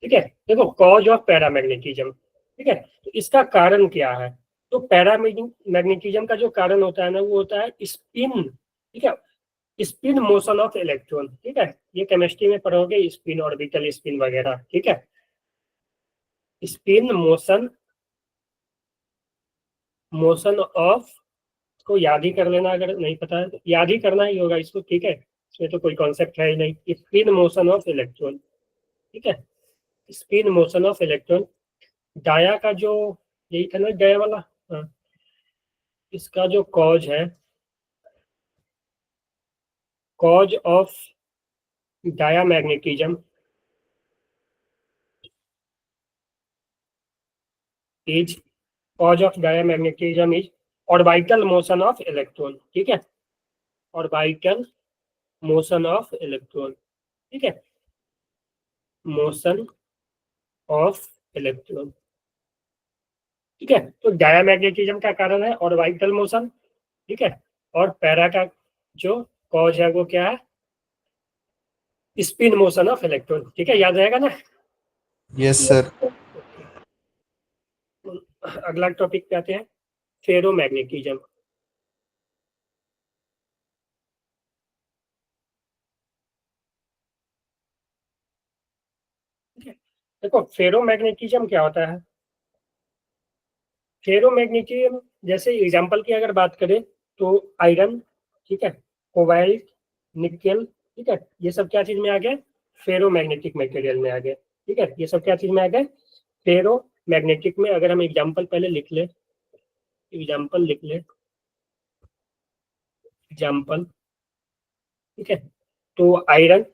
ठीक है। देखो कॉज ऑफ पैरामैग्नेटिज्म, ठीक है, तो इसका कारण क्या है। तो पैरामैग्नेटिज्म का जो कारण होता है ना, वो होता है स्पिन, ठीक है, स्पिन मोशन ऑफ इलेक्ट्रॉन, ठीक है। ये केमिस्ट्री में पढ़ोगे, स्पिन, ऑर्बिटल स्पिन वगैरह, ठीक है। स्पिन मोशन ऑफ, को याद ही कर लेना, अगर नहीं पता है तो याद ही करना ही होगा इसको, ठीक है। इसमें तो कोई कॉन्सेप्ट है ही नहीं। स्पिन मोशन ऑफ इलेक्ट्रॉन, ठीक है, spin motion of electron. Dia का जो, यही था ना डाया वाला, हाँ, इसका जो कॉज है, cause of diamagnetism is, cause of diamagnetism is orbital motion of electron, ठीक है, ऑर्बिटल मोशन ऑफ इलेक्ट्रॉन, ठीक है, मोशन ऑफ इलेक्ट्रॉन, ठीक है। तो डायामैग्नेटिज्म का कारण है ऑर्बिटल मोशन, ठीक है, और पैरा का जो कॉज है वो क्या है, स्पिन मोशन ऑफ इलेक्ट्रॉन, ठीक है, याद रहेगा ना। Yes, sir. अगला टॉपिक पे आते हैं, फेरोमैग्नेटिज्म, ठीक है। देखो फेरोमैग्नेटिज्म क्या होता है, फेरोमैग्नेटिज्म जैसे एग्जांपल की अगर बात करें तो आयरन, ठीक है, कोबाल्ट, निकेल, ठीक है, ये सब क्या चीज में आ गए, फेरोमैग्नेटिक मटेरियल में आ गए, ठीक है, ये सब क्या चीज में आ गए, फेरोमैग्नेटिक में। अगर हम एग्जांपल पहले लिख ले, एग्जांपल लिख ले, एग्जाम्पल, ठीक है। तो आयरन,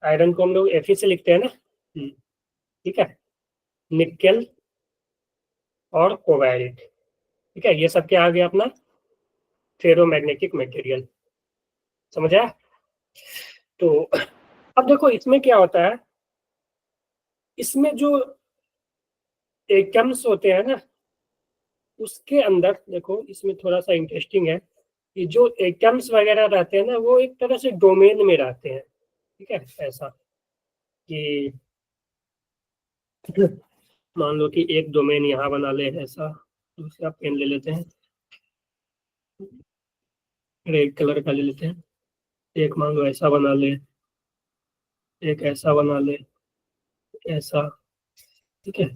आयरन को हम लोग Fe से लिखते हैं ना, ठीक है। निकेल और कोबाल्ट, ठीक है, ये सब क्या आ गया अपना फेरोमैग्नेटिक मटेरियल, समझ आया। तो अब देखो इसमें क्या होता है, इसमें जो एटम्स होते हैं ना, उसके अंदर देखो इसमें थोड़ा सा इंटरेस्टिंग है कि जो एटम्स वगैरह रहते हैं ना, वो एक तरह से डोमेन में रहते हैं, ठीक है। ऐसा कि मान लो कि एक डोमेन यहाँ बना ले, ऐसा दूसरा पेन ले लेते हैं, रेड कलर का ले लेते हैं, एक मान लो ऐसा बना ले, एक ऐसा बना ले, ऐसा, ठीक है।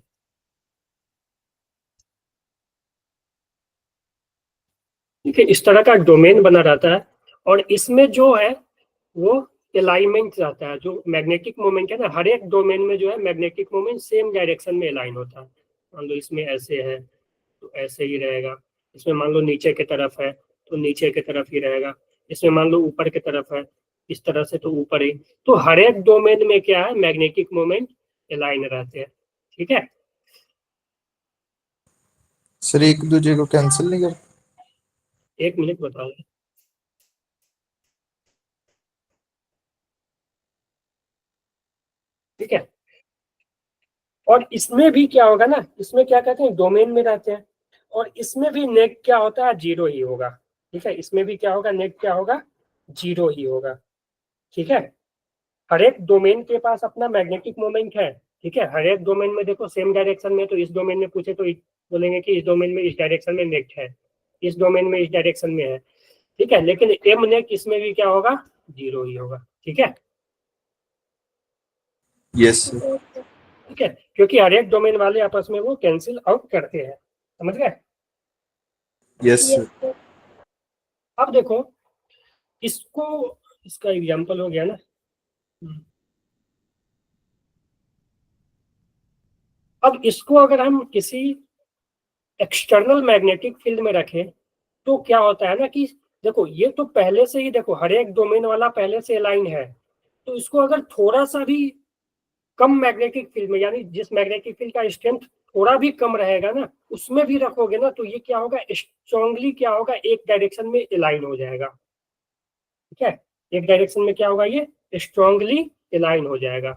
ठीक है, इस तरह का डोमेन बना रहता है, और इसमें जो है वो अलाइनमेंट रहता है, जो मैग्नेटिक मोमेंट है ना, हर एक डोमेन में जो है मैग्नेटिक मोमेंट सेम डायरेक्शन में अलाइन होता है। मान लो इसमें ऐसे है तो ऐसे ही रहेगा, इसमें मान लो नीचे की तरफ है तो नीचे की तरफ ही रहेगा, इसमें मान लो ऊपर की तरफ है इस तरह से तो ऊपर ही। तो हर एक डोमेन में क्या है, मैग्नेटिक मोमेंट अलाइन रहते हैं, ठीक है। सर एक दूसरे को कैंसिल नहीं कर? एक मिनट बताओ, ठीक है। और इसमें भी क्या होगा ना, इसमें क्या कहते हैं डोमेन में रहते हैं, और इसमें भी नेट क्या होता है, जीरो ही होगा, ठीक है। इसमें भी क्या होगा, नेट क्या होगा, जीरो ही होगा, ठीक है। हर एक डोमेन के पास अपना मैग्नेटिक मोमेंट है, ठीक है। हर एक डोमेन में देखो सेम डायरेक्शन में, तो इस डोमेन में पूछे तो बोलेंगे कि इस डोमेन में इस डायरेक्शन में नेट है, इस डोमेन में इस डायरेक्शन में है, ठीक है। लेकिन एम नेट इसमें भी क्या होगा, जीरो ही होगा, ठीक है। Yes sir. ठीक है, क्योंकि हर एक डोमेन वाले आपस में वो कैंसिल आउट करते हैं, समझ गए। Yes sir. अब देखो इसको, इसका एग्जांपल हो गया ना, अब इसको अगर हम किसी एक्सटर्नल मैग्नेटिक फील्ड में रखें तो क्या होता है ना कि देखो ये तो पहले से ही, देखो हर एक डोमेन वाला पहले से अलाइन है, तो इसको अगर थोड़ा सा भी कम मैग्नेटिक फील्ड में, यानी जिस मैग्नेटिक फील्ड का स्ट्रेंथ थोड़ा भी कम रहेगा ना, उसमें भी रखोगे ना, तो ये क्या होगा, स्ट्रांगली क्या होगा, एक डायरेक्शन में अलाइन हो जाएगा, ठीक है। एक डायरेक्शन में क्या होगा, ये स्ट्रांगली अलाइन हो जाएगा,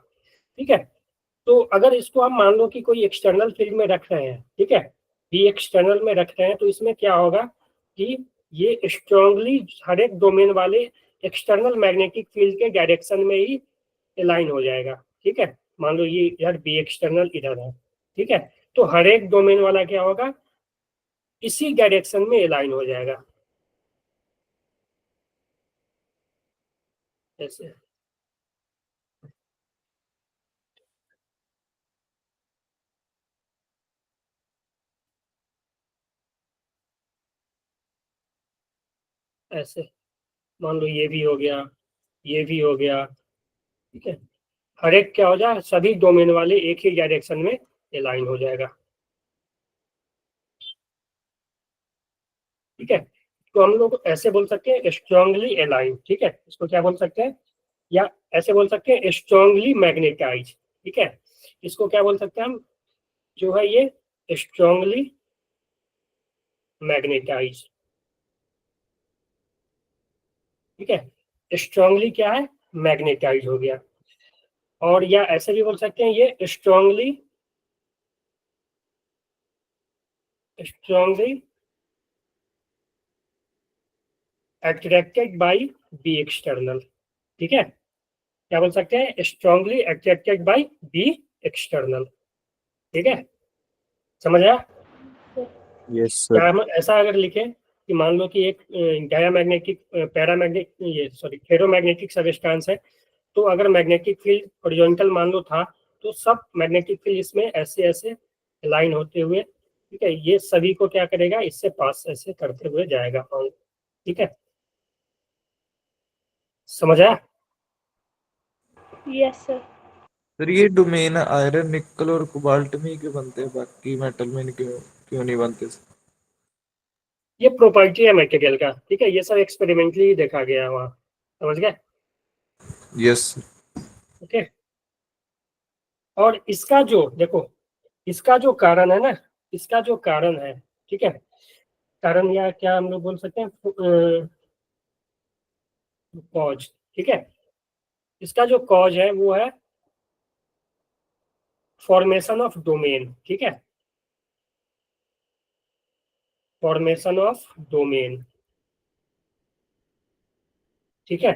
ठीक है। तो अगर इसको हम मान लो कि कोई एक्सटर्नल फील्ड में रख रहे हैं, ठीक है, ये एक्सटर्नल में रख रहे हैं, तो इसमें क्या होगा कि ये स्ट्रांगली हर एक डोमेन वाले एक्सटर्नल मैग्नेटिक फील्ड के डायरेक्शन में ही अलाइन हो जाएगा, ठीक है। मान लो ये इधर बी एक्सटर्नल इधर है, ठीक है, तो हर एक डोमेन वाला क्या होगा, इसी डायरेक्शन में अलाइन हो जाएगा, ऐसे। ऐसे मान लो ये भी हो गया, ये भी हो गया, ठीक है। हर एक क्या हो जाए, सभी डोमेन वाले एक ही डायरेक्शन में अलाइन हो जाएगा, ठीक है। तो हम लोग ऐसे बोल सकते हैं स्ट्रांगली अलाइन, ठीक है, इसको क्या बोल सकते हैं, या ऐसे बोल सकते हैं स्ट्रांगली मैग्नेटाइज, ठीक है। इसको क्या बोल सकते हैं हम, जो है ये स्ट्रांगली मैग्नेटाइज, ठीक है। स्ट्रांगली क्या है, मैग्नेटाइज हो गया। और या ऐसे भी बोल सकते हैं ये strongly attracted by B external, ठीक है। क्या बोल सकते हैं, strongly attracted by B external, ठीक है, समझ आया। यस क्या सर। हम ऐसा अगर लिखें कि मान लो कि एक डायामैग्नेटिक पैरामैग्नेटिक, ये सॉरी फेरोमैग्नेटिक सबस्टेंस है, तो अगर मैग्नेटिक फील्ड हॉरिजॉन्टल मान लो था, तो सब मैग्नेटिक फील्ड इसमें ऐसे ऐसे लाइन होते हुए, ठीक है, ये सभी को क्या करेगा, इससे पास ऐसे करते हुए जाएगा, ठीक है, समझ आया। Yes, sir. सर ये डोमेन आयरन निकल और कोबाल्ट में ही क्यों बनते हैं, बाकी मेटल में क्यों क्यों नहीं बनते सर? ये प्रॉपर्टी है मटेरियल का, ठीक है, ये सब एक्सपेरिमेंटली देखा गया है वहाँ, समझ गए? Yes sir. ओके। और इसका जो देखो, इसका जो कारण है ना, इसका जो कारण है, ठीक है, कारण या क्या हम लोग बोल सकते हैं, कॉज, ठीक है, इसका जो कॉज है वो है फॉर्मेशन ऑफ डोमेन, ठीक है, फॉर्मेशन ऑफ डोमेन, ठीक है,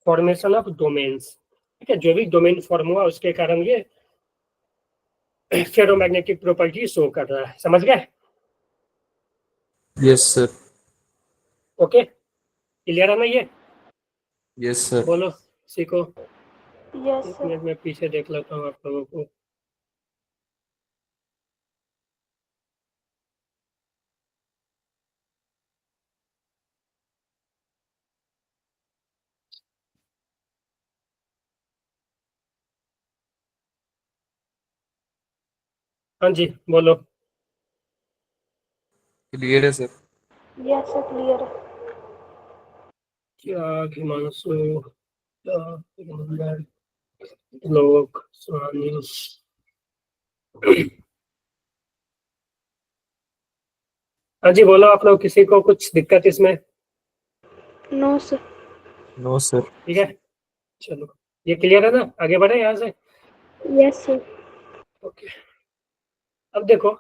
फॉर्मेशन ऑफ डोमेन्स, ठीक है, जो भी डोमेन फॉर्म हुआ उसके कारण ये फेरोमैग्नेटिक प्रॉपर्टी शो कर रहा है, समझ गए? Yes sir. ओके, क्लियर है ना ये? Yes sir. बोलो, सीखो। Yes, एक sir. मिनट में पीछे देख लेता हूँ आप लोगों को। हाँ जी, बोलो। क्लियर है सर। Yes, sir. Clear. क्या हिमांशु, क्या लोग सुहानी। हाँ जी, बोलो आप लोग, किसी को कुछ दिक्कत इसमें? No, sir. No sir. ठीक है, चलो, ये क्लियर है ना, आगे बढ़े यहाँ से? Yes, sir. ओके, अब देखो,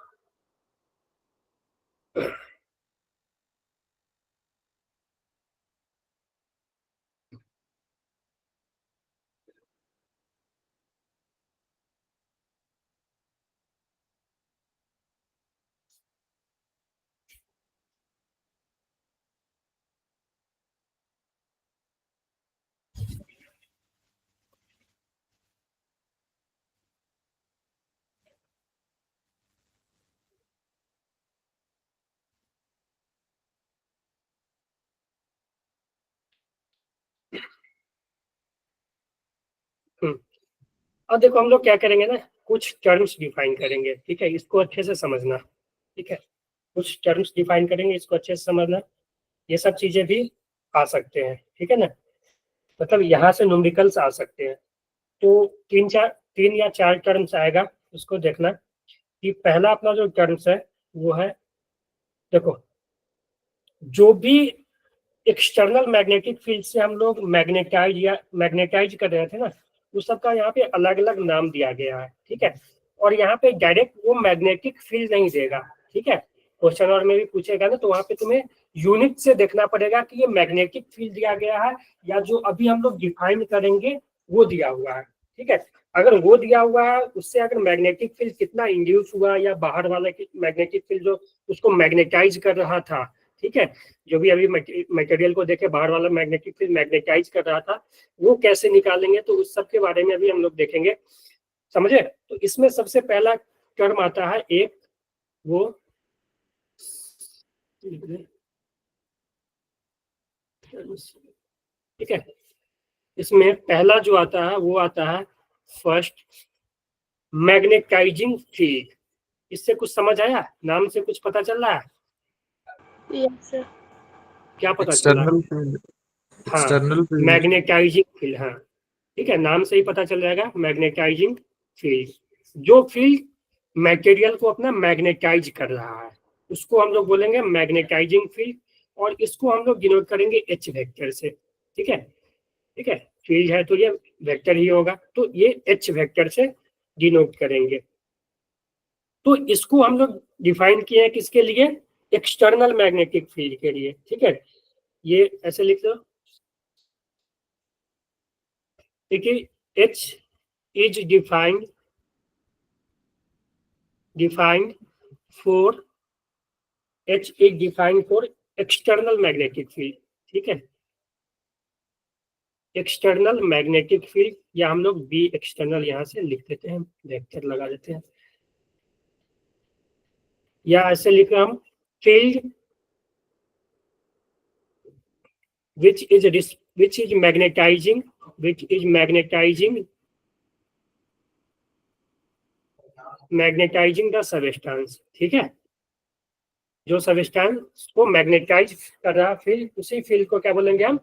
अब देखो हम लोग क्या करेंगे ना, कुछ टर्म्स डिफाइन करेंगे, ठीक है, इसको अच्छे से समझना, ठीक है, कुछ टर्म्स डिफाइन करेंगे, इसको अच्छे से समझना, ये सब चीजें भी आ सकते हैं, ठीक है ना, मतलब यहाँ से न्यूमेरिकल्स आ सकते हैं। तो तीन या चार टर्म्स आएगा, उसको देखना कि पहला अपना जो टर्म्स है वो है, देखो, जो भी एक्सटर्नल मैग्नेटिक फील्ड से हम लोग मैग्नेटाइज कर रहे थे ना, उस सब का यहाँ पे अलग अलग नाम दिया गया है, ठीक है, और यहाँ पे डायरेक्ट वो मैग्नेटिक फील्ड नहीं देगा, ठीक है, क्वेश्चन और में भी पूछेगा ना, तो वहाँ पे तुम्हें यूनिट से देखना पड़ेगा कि ये मैग्नेटिक फील्ड दिया गया है या जो अभी हम लोग डिफाइन करेंगे वो दिया हुआ है, ठीक है, अगर वो दिया हुआ है उससे अगर मैग्नेटिक फील्ड कितना इंड्यूस हुआ या बाहर वाला मैग्नेटिक फील्ड जो उसको मैग्नेटाइज कर रहा था, ठीक है, जो भी अभी मटेरियल को देखे बाहर वाला मैग्नेटिक फील्ड मैग्नेटाइज कर रहा था, वो कैसे निकालेंगे, तो उस सब के बारे में अभी हम लोग देखेंगे, समझे? तो इसमें सबसे पहला टर्म आता है एक, वो ठीक है, इसमें पहला जो आता है वो आता है फर्स्ट मैग्नेटाइजिंग फील्ड। इससे कुछ समझ आया, नाम से कुछ पता चल रहा है? Yes, sir. क्या पता चला? External field. हाँ, एक्सटर्नल फील्ड। मैग्नेटाइजिंग फील्ड, हाँ, ठीक है, नाम से ही पता चल जाएगा, मैग्नेटाइजिंग फील्ड, जो फील्ड मटेरियल को अपना मैग्नेटाइज कर रहा है उसको हम लोग बोलेंगे मैग्नेटाइजिंग फील्ड, और इसको हम लोग डिनोट करेंगे एच वेक्टर से, ठीक है, ठीक है, फील्ड है तो ये वेक्टर ही होगा, तो ये एच वेक्टर से डिनोट करेंगे। तो इसको हम लोग डिफाइन किए हैं किसके लिए? एक्सटर्नल मैग्नेटिक फील्ड के लिए, ठीक है, ये ऐसे लिख लो, देखिए, H is defined for H is defined for external magnetic field, ठीक है, एक्सटर्नल मैग्नेटिक फील्ड, या हम लोग बी एक्सटर्नल यहाँ से लिख देते हैं, वेक्टर लगा देते हैं, या ऐसे लिख रहे हम field which is magnetizing the substance, ठीक है, जो सब्सटेंस को मैग्नेटाइज कर रहा फील्ड, उसी फील्ड को क्या बोलेंगे हम,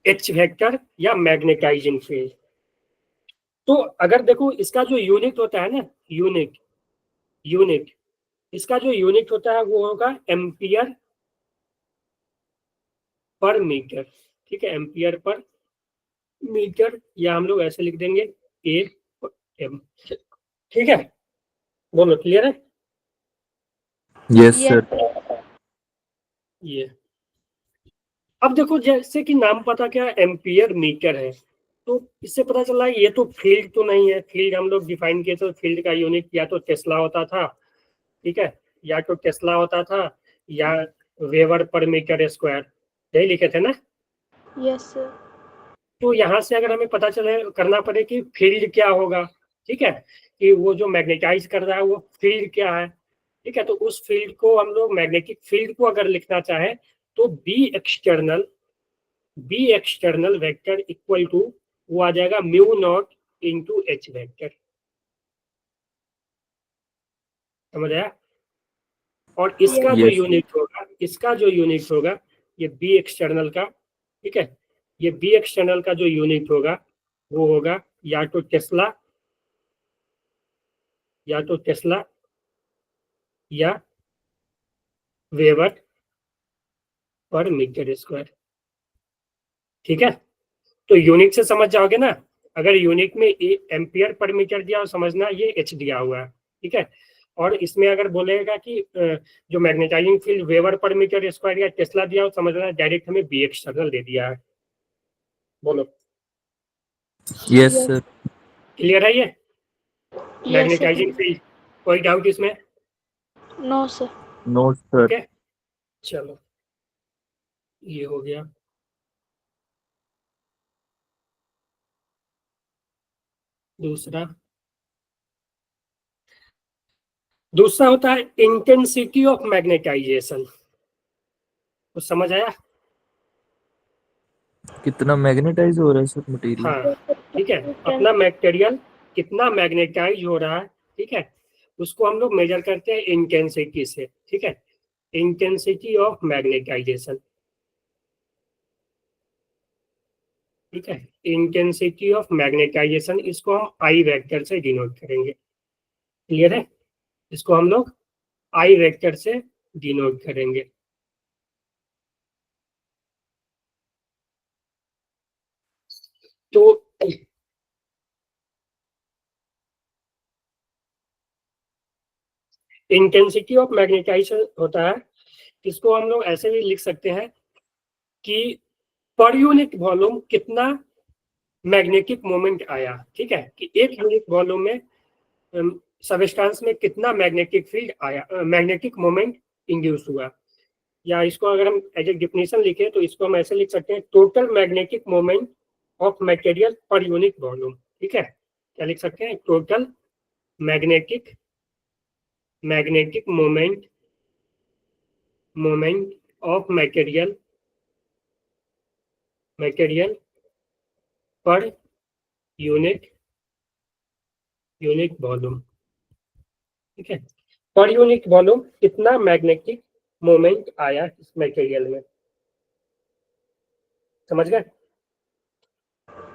एच वेक्टर या मैग्नेटाइजिंग फील्ड। तो अगर देखो इसका जो यूनिट होता है ना, यूनिट यूनिट इसका जो यूनिट होता है वो होगा एम्पियर पर मीटर। ठीक है, एम्पियर पर मीटर, या हम लोग ऐसे लिख देंगे ए एम। ठीक है, बोलो क्लियर है? Yes Yes, sir. sir. ये अब देखो जैसे कि नाम पता क्या, एम्पियर मीटर है, तो इससे पता चला ये तो फील्ड तो नहीं है। फील्ड हम लोग डिफाइन किए तो फील्ड का यूनिट या तो टेस्ला होता था, ठीक है, या तो टेस्ला होता था, या वेबर पर मीटर स्क्वायर, यही लिखे थे ना। Yes, sir. तो यहाँ से अगर हमें पता चले करना पड़े कि फील्ड क्या होगा, ठीक है, कि वो जो मैग्नेटाइज कर रहा है वो फील्ड क्या है, ठीक है, तो उस फील्ड को हम लोग, मैग्नेटिक फील्ड को अगर लिखना चाहे तो B external vector equal to, वो आ जाएगा mu naught into H vector. समझ आया? और इसका Yes. जो यस यूनिट होगा, इसका जो यूनिट होगा, ये बी एक्सटर्नल का, ठीक है, ये बी एक्सटर्नल का जो यूनिट होगा वो होगा या तो टेस्ला, या तो टेस्ला या वेबर पर मीटर स्क्वायर। ठीक है, तो यूनिट से समझ जाओगे ना। अगर यूनिट में एम्पियर पर मीटर दिया हो, समझना ये एच दिया हुआ है, ठीक है। और इसमें अगर बोलेगा कि जो मैग्नेटाइजिंग फील्ड वेबर पर मीटर स्क्वायर या टेस्ला दिया हो, समझना डायरेक्ट हमें बी एक्सटर्नल दे दिया है। बोलो यस सर। क्लियर है ये Yes, sir. Magnetising field? कोई डाउट इसमें? No, sir. No sir. Okay, चलो ये हो गया। दूसरा दूसरा होता है इंटेंसिटी ऑफ मैग्नेटाइजेशन। तो समझ आया? कितना मैग्नेटाइज हो रहा है सर मटेरियल? हाँ, ठीक है, अपना मटेरियल कितना मैग्नेटाइज हो रहा है, ठीक है, उसको हम लोग मेजर करते हैं इंटेंसिटी से। ठीक है, इंटेंसिटी ऑफ मैग्नेटाइजेशन, ठीक है, इंटेंसिटी ऑफ मैग्नेटाइजेशन, इसको हम आई वेक्टर से डिनोट करेंगे। क्लियर है? इसको हम लोग आई वेक्टर से डिनोट करेंगे। तो इंटेंसिटी ऑफ मैग्नेटाइजेशन होता है, इसको हम लोग ऐसे भी लिख सकते हैं कि पर यूनिट वॉल्यूम कितना मैग्नेटिक मोमेंट आया। ठीक है, कि एक यूनिट वॉल्यूम में सबस्टेंस में कितना मैग्नेटिक फील्ड आया, मैग्नेटिक मोमेंट इंड्यूस हुआ। या इसको अगर हम एज ए डिफिनेशन लिखें तो इसको हम ऐसे लिख सकते हैं, total magnetic moment of material per unit volume. ठीक है, क्या लिख सकते हैं, total magnetic magnetic moment of material per unit volume. ठीक है, पर यूनिट वॉल्यूम कितना मैग्नेटिक मोमेंट आया इस मटेरियल में। समझ गए?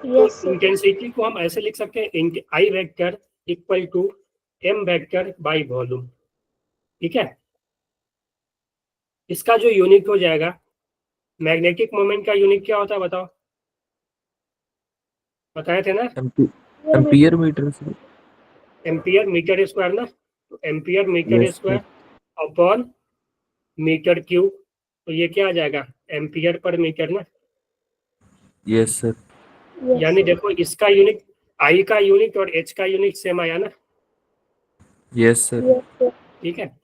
तो Yes, sir. इंटेंसिटी को हम ऐसे लिख सकते हैं, I vector equal to M vector by volume. ठीक है, इसका जो यूनिट हो जाएगा, मैग्नेटिक मोमेंट का यूनिट क्या होता है बताओ? बताए थे ना, ampere metre sir. Ampere metre square ना, तो ampere metre yes sir. Square upon metre cube, तो ये क्या आ जाएगा, एम्पियर पर मीटर ना। Yes sir. Yes, यानी sir. देखो इसका यूनिट, आई का यूनिट और एच का यूनिट सेम आया ना। Yes sir. Yes, sir. ठीक है,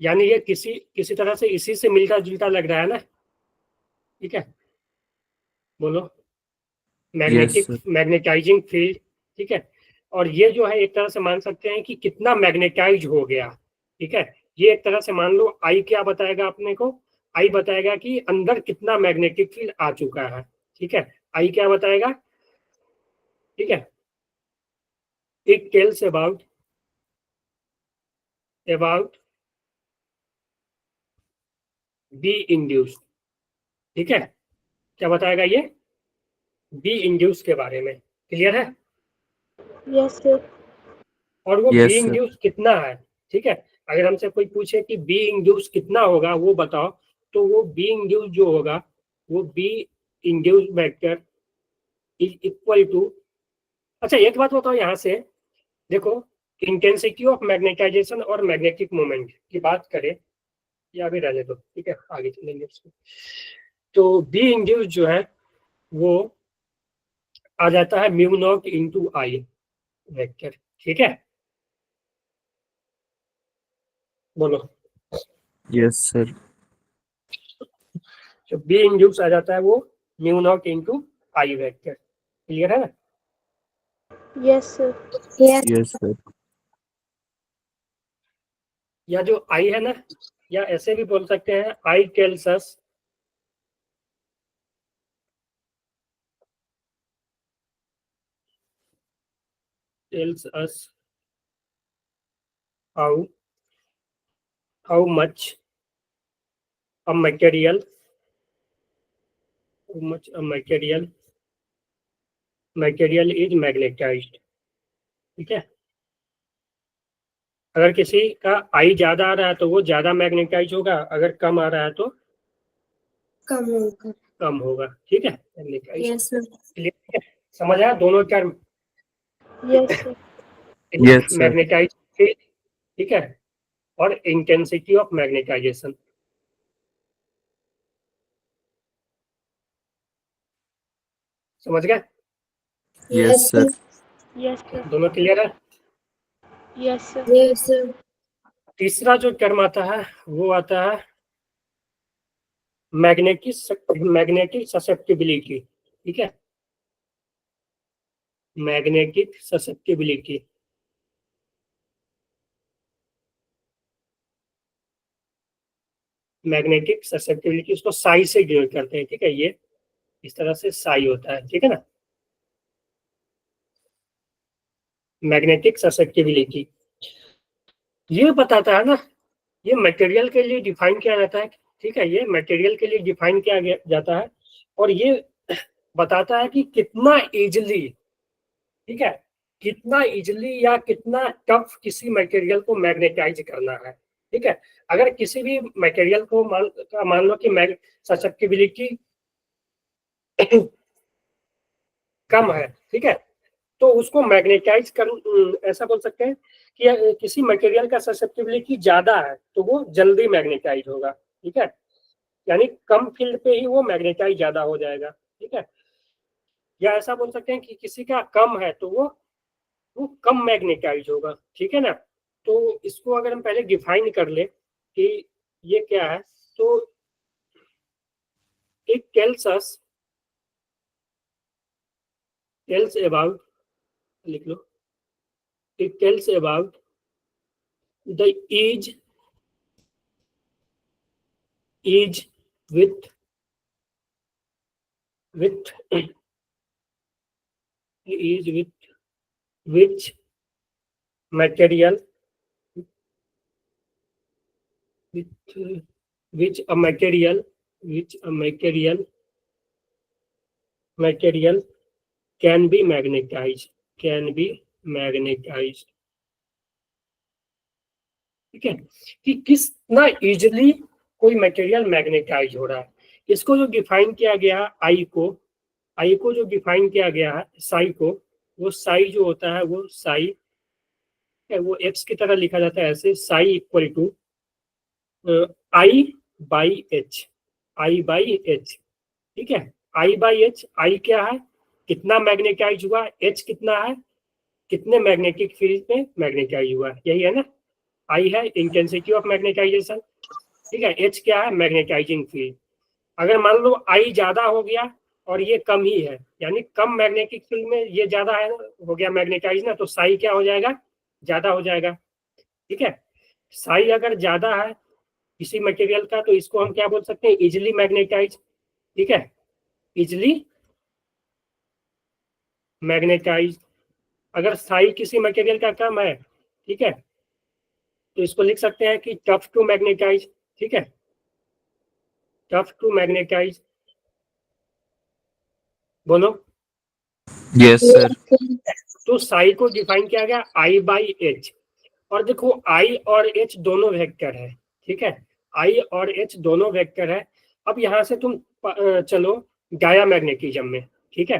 यानी ये किसी किसी तरह से इसी से मिलता जुलता लग रहा है ना। ठीक है, बोलो yes magnetic sir. Magnetising field. ठीक है, और ये जो है एक तरह से मान सकते हैं कि कितना मैग्नेटाइज हो गया। ठीक है, ये एक तरह से मान लो आई क्या बताएगा अपने को, आई बताएगा कि अंदर कितना मैग्नेटिक फील्ड आ चुका है। ठीक है, आई क्या बताएगा? ठीक है, it tells about B induce, ठीक है, क्या बताएगा ये, बी इंड्यूस के बारे में, क्लियर है। Yes, sir. और वो Yes, बी sir. इंड्यूस कितना है, ठीक है, अगर हमसे कोई पूछे कि बी इंड्यूस कितना होगा वो बताओ, तो वो बी इंड्यूस जो होगा वो B induce vector is equal to, अच्छा एक बात बताओ यहाँ से, देखो इंटेंसिटी ऑफ मैग्नेटाइजेशन और मैग्नेटिक मोमेंट की बात करें, या अभी रहने दो, ठीक है, आगे चलेंगे उसको। तो बी इंड्यूस जो है वो आ जाता है म्यू नॉट इंटू आई वेक्टर, ठीक है, बोलो। Yes, sir. तो बी इंड्यूस आ जाता है वो म्यू नॉट इंटू आई वेक्टर, क्लियर है ना। Yes, sir. Yes. Yes, sir. या जो आई है ना, या ऐसे भी बोल सकते हैं I tells us how how much a material is magnetised, ठीक है। अगर किसी का आई ज्यादा आ रहा है तो वो ज्यादा मैग्नेटाइज होगा, अगर कम आ रहा है तो कम होगा। कम होगा, ठीक है, मैग्नेटाइज, Yes, sir. क्लियर है, समझ आया दोनों term, Yes, sir. Yes, sir. Magnetise, ठीक है, और इंटेंसिटी ऑफ मैग्नेटाइजेशन, समझ गए, Yes, sir. Yes, sir. दोनों क्लियर है। Yes, sir. Yes, sir. तीसरा जो टर्म आता है वो आता है मैग्नेटिक ससेप्टिबिलिटी, ठीक है, मैग्नेटिक ससेप्टिबिलिटी, मैग्नेटिक ससेप्टिबिलिटी उसको साई से डिनोट करते हैं, ठीक है, ये इस तरह से साई होता है, ठीक है ना, मैग्नेटिक ससेप्टिबिलिटी, ये बताता है ना, ये मटेरियल के लिए डिफाइन किया जाता है, ठीक है, ये मटेरियल के लिए डिफाइन किया जाता है, और ये बताता है कि कितना इजिली, ठीक है, कितना इजिली या कितना टफ किसी मटेरियल को मैग्नेटाइज करना है, ठीक है। अगर किसी भी मटेरियल को मान लो कि ससेप्टिबिलिटी कम है, ठीक है, तो उसको मैग्नेटाइज कर, ऐसा बोल सकते हैं कि किसी मटेरियल का ससेप्टिबिलिटी ज्यादा है तो वो जल्दी मैग्नेटाइज होगा, ठीक है, यानी कम फील्ड पे ही वो मैग्नेटाइज ज्यादा हो जाएगा, ठीक है। या ऐसा बोल सकते हैं कि किसी का कम है तो वो कम मैग्नेटाइज होगा, ठीक है ना। तो इसको अगर हम पहले डिफाइन कर ले कि ये क्या है, तो इट टेल्स अबाउट, लिख लो, it tells about the age with is with which material with which a material can be magnetized, ठीक है, कि कितना इजिली कोई मटेरियल मैग्नेटाइज हो रहा है। इसको जो डिफाइन किया गया आई को जो डिफाइन किया गया है साई को, वो साई जो होता है वो साई है, वो एक्स की तरह लिखा जाता है ऐसे, psi equal to I by H, ठीक है, आई बाई एच, आई क्या है, कितना मैग्नेटाइज हुआ, एच कितना है, कितने मैग्नेटिक फील्ड में मैग्नेटाइज हुआ, यही है ना। आई है इंटेंसिटी ऑफ मैग्नेटाइजेशन, ठीक है, एच क्या है, मैग्नेटाइजिंग फील्ड। अगर मान लो आई ज्यादा हो गया और ये कम ही है, यानी कम मैग्नेटिक फील्ड में ये ज्यादा है, हो गया मैग्नेटाइज ना, तो साई क्या हो जाएगा, ज्यादा हो जाएगा, ठीक है। साई अगर ज्यादा है किसी मटेरियल का तो इसको हम क्या बोल सकते हैं, इजिली मैग्नेटाइज, ठीक है, इजिली मैग्नेटाइज। अगर साई किसी मटेरियल का कम है, ठीक है, तो इसको लिख सकते हैं कि टफ टू मैग्नेटाइज, ठीक है, टफ टू मैग्नेटाइज, बोलो। Yes, sir. तो साई को डिफाइन किया गया I बाई एच, और देखो I और H दोनों वेक्टर है, ठीक है, I और H दोनों वेक्टर है। अब यहाँ से तुम चलो गाया मैग्नेटिज्म में, ठीक है।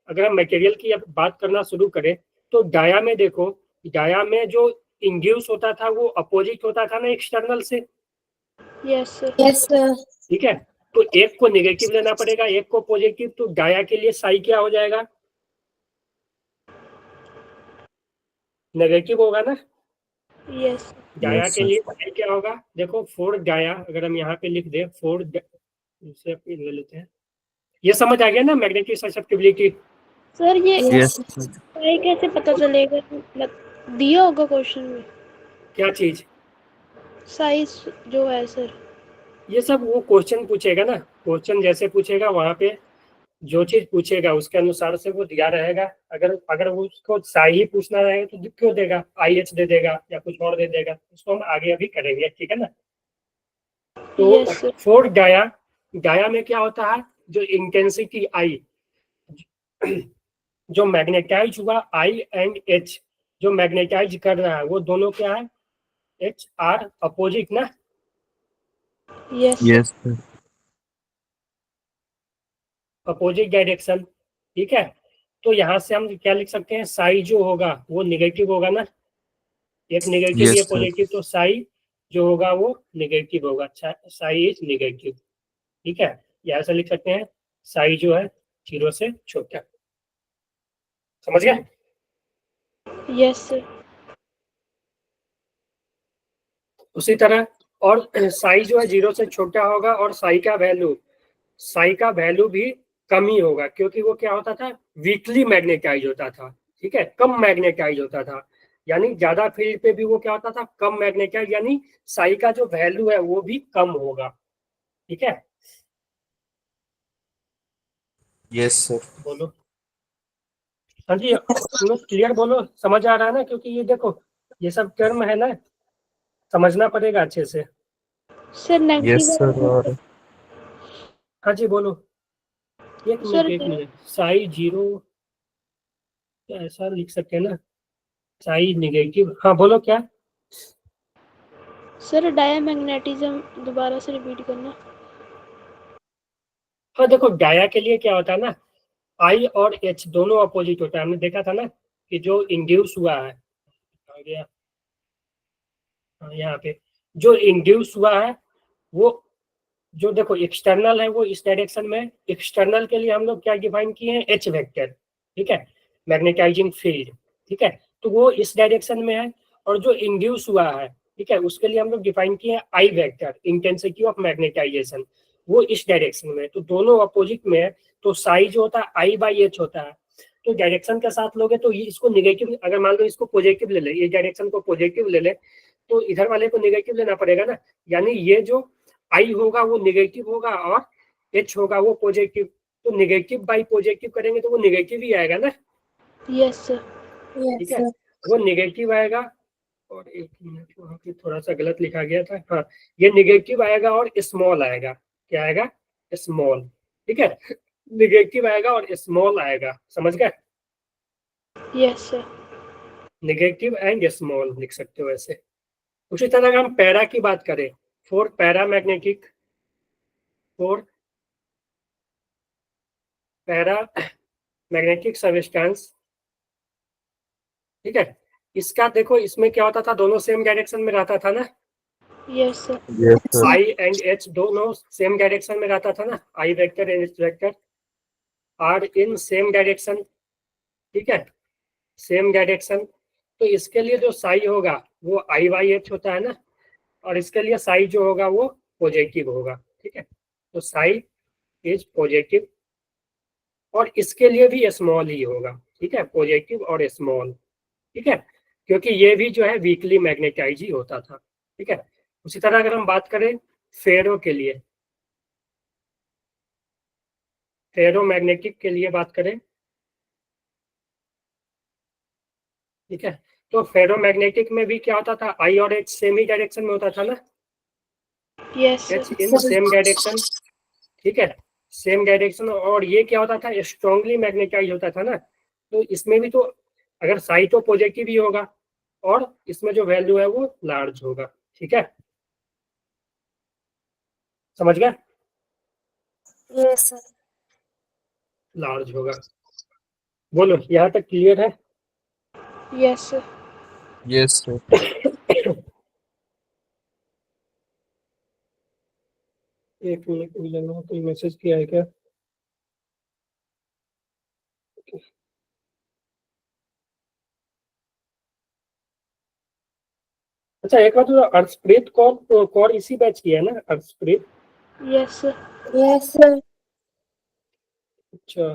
अगर हम मटेरियल की अब बात करना शुरू करें तो गाया में देखो, गाया में जो इंड्यूस होता था वो अपोजिट होता था ना एक्सटर्नल से, Yes, sir. Yes, sir. ठीक है। तो एक को नेगेटिव लेना पड़ेगा, एक को पॉजिटिव, तो गाया के लिए साई क्या हो जाएगा, नेगेटिव होगा ना। Yes. गाया Yes, के sir. लिए साई क्या होगा, देखो फोर गाया, अगर हम यहाँ पे लिख दे फोर, इसे ले लेते हैं, ये समझ आ गया ना मैग्नेटिक ससेप्टिबिलिटी। सर ये Yes, sir. साई कैसे पता चलेगा, मतलब दिया होगा क्वेश्चन में क्या चीज, साइज जो है सर? ये सब वो क्वेश्चन पूछेगा ना, क्वेश्चन जैसे पूछेगा वहां पे जो चीज पूछेगा उसके अनुसार से वो दिया रहेगा। अगर अगर वो उसको साई ही पूछना रहेगा तो क्यों देगा, IH दे देगा या कुछ और दे देगा, उसको हम आगे अभी करेंगे, ठीक है ना। तो Yes, sir. फोर गाया, गाया में क्या होता है, जो इंटेंसिटी I, जो मैग्नेटाइज हुआ I एंड H, जो मैग्नेटाइज कर रहा है वो दोनों क्या है, H R अपोजिट ना, Yes, sir. Yes, sir. Opposite direction, ठीक है। तो यहाँ से हम क्या लिख सकते हैं, साई जो होगा वो निगेटिव होगा ना, एक निगेटिव Yes, ये sir. पॉजिटिव, तो साई जो होगा वो निगेटिव होगा, साई इज निगेटिव, ठीक है। या ऐसा लिख सकते हैं, साई जो है 0 से छोटा, समझ गए। Yes, sir. उसी तरह और साई जो है 0 से छोटा होगा, और साई का वैल्यू भी कम ही होगा, क्योंकि वो क्या होता था, वीकली मैग्नेटाइज होता था, ठीक है, कम मैग्नेटाइज होता था, यानी ज्यादा फील्ड पे भी वो क्या होता था, कम मैग्नेटाइज, यानी साई का जो वैल्यू है वो भी कम होगा, ठीक है। Yes, sir. बोलो, हाँ जी, तुम लोग क्लियर बोलो, समझ आ रहा है ना, क्योंकि ये देखो ये सब टर्म है ना, समझना पड़ेगा अच्छे से। Sir Yes, sir. नेगेटिव और हाँ जी बोलो, एक सर मिनट एक मिनट, साई 0 ऐसा लिख सकते हैं ना, साई निगेटिव, हाँ बोलो क्या। सर डायमैग्नेटिज्म दोबारा से रिपीट करना। हाँ देखो गाया के लिए क्या होता है ना, I और H दोनों अपोजिट होता है, हमने देखा था ना कि जो इंड्यूस हुआ है, आ गया यहाँ पे, जो इंड्यूस हुआ है वो, जो देखो एक्सटर्नल है वो इस डायरेक्शन में, एक्सटर्नल के लिए हम लोग क्या डिफाइन किए हैं, H वेक्टर, ठीक है, मैग्नेटाइजिंग फील्ड, ठीक है, तो वो इस डायरेक्शन में है। और जो इंड्यूस हुआ है, ठीक है, उसके लिए हम लोग डिफाइन किए हैं I vector, intensity of magnetisation, वो इस डायरेक्शन में, तो दोनों अपोजिट में है। तो साई जो होता है I बाई H होता है, तो डायरेक्शन के साथ लोगे तो ये इसको निगेटिव, अगर मान लो इसको पॉजिटिव ले ले, इस डायरेक्शन को पॉजिटिव ले ले, तो इधर वाले को निगेटिव लेना पड़ेगा ना, यानी ये जो I होगा वो निगेटिव होगा और H होगा वो पॉजिटिव, तो निगेटिव बाई पॉजिटिव करेंगे तो वो निगेटिव ही आएगा ना, यस सर। ठीक Yes, है, sir. वो निगेटिव आएगा। और एक मिनट वहाँ पे थोड़ा सा गलत लिखा गया था, हाँ ये निगेटिव आएगा और स्मॉल आएगा, क्या आएगा, स्मॉल, ठीक है, निगेटिव आएगा और स्मॉल आएगा, समझ गए, yes sir. Negative and small लिख सकते हो ऐसे। उसी तरह अगर हम पैरा की बात करें, for paramagnetic, for para magnetic substance, ठीक है, इसका देखो इसमें क्या होता था, दोनों सेम डायरेक्शन में रहता था ना, yes sir. yes, sir. I and H दोनों सेम डायरेक्शन में रहता था ना, I vector and H vector are in same direction, ठीक है, सेम डायरेक्शन। तो इसके लिए जो साई होगा वो I बाई H होता है ना, और इसके लिए साई जो होगा वो पॉजिटिव होगा, ठीक है, तो साई इज पॉजिटिव, और इसके लिए भी स्मॉल ही होगा, ठीक है, पॉजिटिव और स्मॉल, ठीक है, क्योंकि ये भी जो है वीकली मैग्नेटाइज ही होता था, ठीक है। उसी तरह अगर हम बात करें फेरो के लिए, फेरोमैग्नेटिक के लिए बात करें, ठीक है, तो फेरोमैग्नेटिक में भी क्या होता था, I और H सेम ही डायरेक्शन में होता था ना, यस H सर। इन सेम डायरेक्शन, ठीक है, सेम डायरेक्शन। और ये क्या होता था, स्ट्रांगली मैग्नेटाइज होता था ना, तो इसमें भी तो अगर साई तो पॉजिटिव ही होगा और इसमें जो वैल्यू है वो लार्ज होगा। ठीक है, समझ गए? Yes sir. लार्ज होगा। बोलो, यहाँ तक क्लियर है? Yes sir. Yes, sir. एक मिनट मुझे लगा कोई मैसेज किया है क्या? अच्छा, एक बात, अर्शप्रीत कौर इसी बैच की है ना, Arshpreet? Yes sir. Yes sir. अच्छा,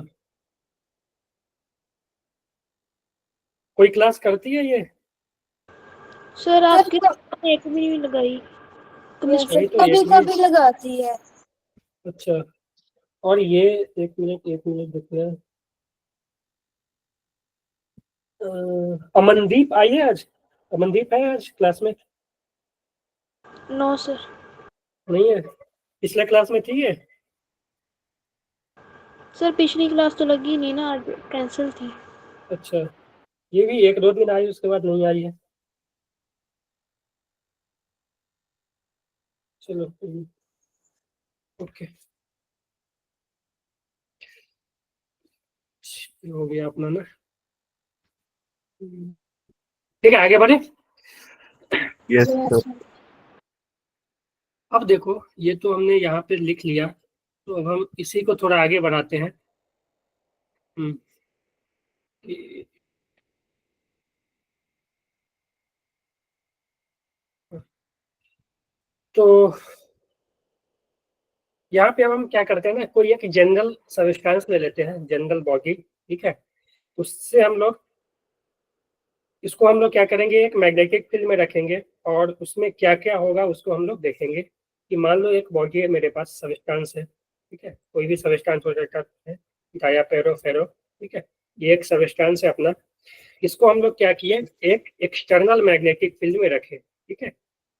कोई क्लास करती है ये? सर आपके एक भी नहीं लगाई। यस वही सर, तो, कभी एक भी। कभी लगाती है। अच्छा, और ये एक मिनट देखना। अमनदीप आई है आज? अमनदीप है आज क्लास में? No sir. नहीं है? पिछले क्लास में थी ये? सर पिछली क्लास तो लगी नहीं ना, आज कैंसिल थी। अच्छा, ये भी 1-2 दिन आई, उसके बाद नहीं आई है। चलो, ओके, हो गया अपना ना। ठीक है, आगे बढ़े। Yes, sir. अब देखो, ये तो हमने यहाँ पे लिख लिया, तो अब हम इसी को थोड़ा आगे बढ़ाते हैं। हम्म, तो यहाँ पे अब हम क्या करते हैं ना, कोई एक जनरल सब्सटेंस ले लेते हैं, जनरल बॉडी। ठीक है, उससे इसको हम लोग क्या करेंगे, एक मैग्नेटिक फील्ड में रखेंगे और उसमें क्या क्या होगा उसको हम लोग देखेंगे। कि मान लो एक बॉडी है मेरे पास, सब्सटेंस है, ठीक है, कोई भी सब्सटेंस हो सकता है, डाया फेरो फेरो, ठीक है, ये एक सब्सटेंस है अपना। इसको हम लोग क्या किए, एक एक्सटर्नल मैग्नेटिक फील्ड में रखे। ठीक है,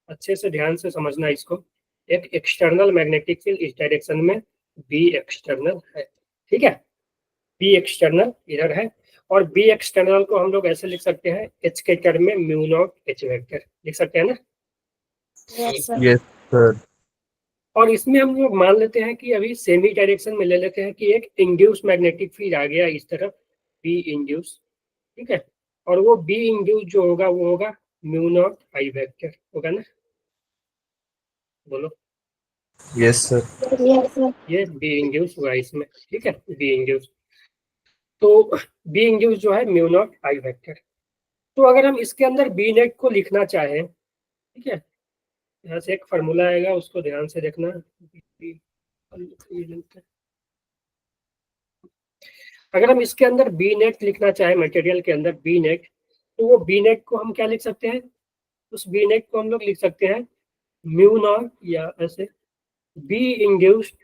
अच्छे से ध्यान से समझना इसको। एक एक्सटर्नल मैग्नेटिक फील्ड इस डायरेक्शन में बी एक्सटर्नल है। ठीक है, बी एक्सटर्नल इधर है, और बी एक्सटर्नल को हम लोग ऐसे लिख सकते हैं, एच के टर्म में म्यू नॉट एच वेक्टर लिख सकते हैं ना। Yes sir. Yes, sir. और इसमें हम लोग मान लेते हैं कि अभी सेमी डायरेक्शन में ले लेते हैं कि एक इंड्यूस मैग्नेटिक फील्ड आ गया इस तरफ, बी इंड्यूस। ठीक है, और वो बी इंड्यूस जो होगा वो होगा म्यू नॉट आई वेक्टर होगा ना। बोलो, Yes, sir. Yes sir. ये बी इंड्यूस हुआ इसमें। ठीक है, बी इंड्यूस, तो बी इंड्यूस जो है म्यू नॉट आई वेक्टर। तो अगर हम इसके अंदर बी नेट को लिखना चाहें, ठीक है, यहाँ से एक फार्मूला आएगा, उसको ध्यान से देखना। अगर हम इसके अंदर बी नेट लिखना चाहें, मटेरियल के अंदर बी नेट, तो वो बी नेट को हम क्या लिख सकते हैं, उस बी नेट को हम लोग लिख सकते हैं म्यू नॉट, या ऐसे B induced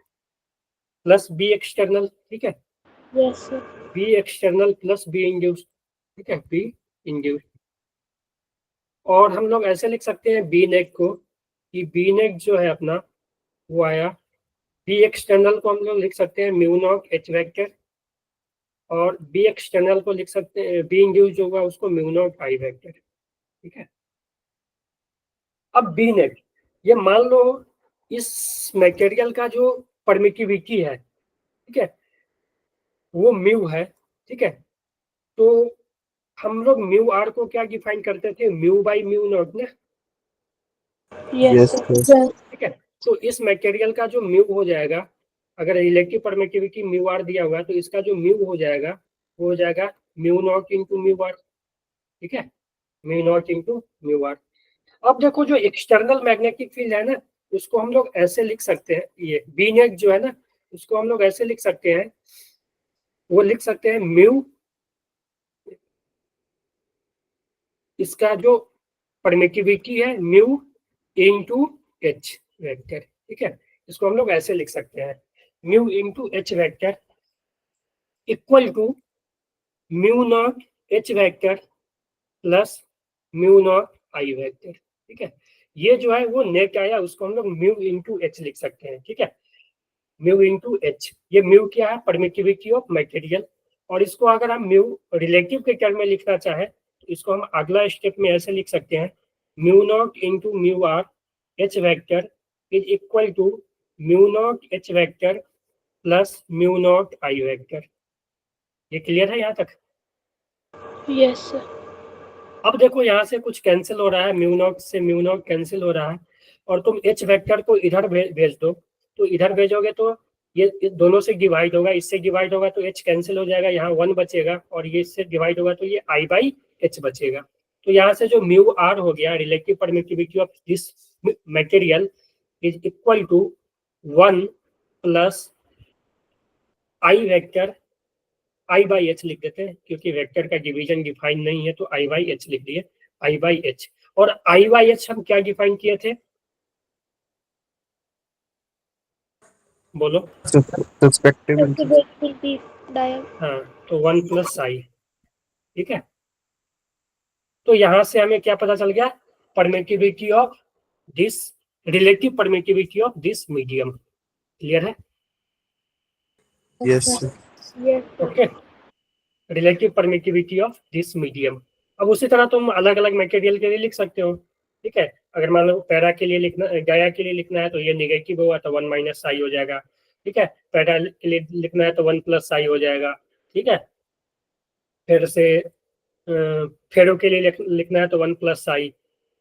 plus B external. ठीक है, yes sir. B external plus B induced. ठीक है, बी इंड्यूस्ड। और हम लोग ऐसे लिख सकते हैं बी नेट को, कि बी नेट जो है अपना वो आया, बी एक्सटर्नल को हम लोग लिख सकते हैं म्यू नॉट एच वेक्टर, और बी एक्सटर्नल को लिख सकते हैं, बी इंड्यूस जो होगा उसको म्यू नॉट आई वेक्टर। ठीक है, अब बी नेट, ये मान लो इस मटेरियल का जो परमिटिविटी है, ठीक है, वो म्यू है। ठीक है, तो हम लोग म्यू आर को क्या डिफाइन करते थे, म्यू बाई म्यू नॉट ना। Yes Yes, sir. sir. Sir. ठीक है, तो इस मटेरियल का जो म्यू हो जाएगा, अगर इलेक्ट्रिक परमिटिविटी म्यू आर दिया हुआ है, तो इसका जो म्यू हो जाएगा वो हो जाएगा mu naught into mu R. ठीक है, mu naught into mu R. अब देखो, जो एक्सटर्नल मैग्नेटिक फील्ड है ना, उसको हम लोग ऐसे लिख सकते हैं, ये बी नेट जो है ना, उसको हम लोग ऐसे लिख सकते हैं, वो लिख सकते हैं म्यू, इसका जो परमिटिविटी है म्यू इंटू एच वेक्टर। ठीक है, इसको हम लोग ऐसे लिख सकते हैं, mu into H vector equal to mu naught H vector plus mu naught I vector. ठीक है, ये जो है वो नेट आया, उसको हम लोग म्यू इंटू एच लिख सकते हैं। ठीक है, म्यू इंटू एच। ये म्यू क्या है? Permittivity of material. और इसको अगर हम म्यू रिलेटिव के टर्म में लिखना चाहे तो इसको हम अगला स्टेप में ऐसे लिख सकते हैं, mu naught into mu R H vector is equal to mu naught H vector plus mu naught I vector. ये क्लियर है यहाँ तक? Yes sir. अब देखो यहाँ से कुछ कैंसिल हो रहा है, म्यू नॉट से म्यू नॉट कैंसिल हो रहा है, और तुम एच वेक्टर को इधर भेज दो, तो इधर भेजोगे तो ये दोनों से डिवाइड होगा, इससे डिवाइड होगा तो एच कैंसिल हो जाएगा, यहाँ 1 बचेगा, और ये इससे डिवाइड होगा तो ये आई बाई एच बचेगा। तो यहाँ से जो म्यू आर हो गया, relative permittivity of this material is equal to 1 plus I vector, I by H लिख देते हैं क्योंकि वेक्टर का डिवीजन डिफाइन नहीं है, तो आई बाई एच लिख दिए, आई बाई एच। और आई बाई एच हम क्या डिफाइन किए थे? बोलो। सब्सपेक्टिविटी डायम। हाँ, तो 1 प्लस आई, ठीक है। तो यहां से हमें क्या पता चल गया? Permittivity of this, relative permittivity of this medium. Clear है? Yes, sir. Yes sir. Okay, relative permittivity of this medium. अब उसी तरह तुम अलग अलग मटेरियल के लिए लिख सकते हो, ठीक है। अगर मान लो पैरा के लिए लिखना, गाया के लिए लिखना है तो ये नेगेटिव होगा तो 1 माइनस आई हो जाएगा, ठीक है। पैरा के लिए लिखना है तो 1 प्लस आई हो जाएगा, ठीक है। फिर से फेरो के लिए लिखना है तो 1 प्लस आई,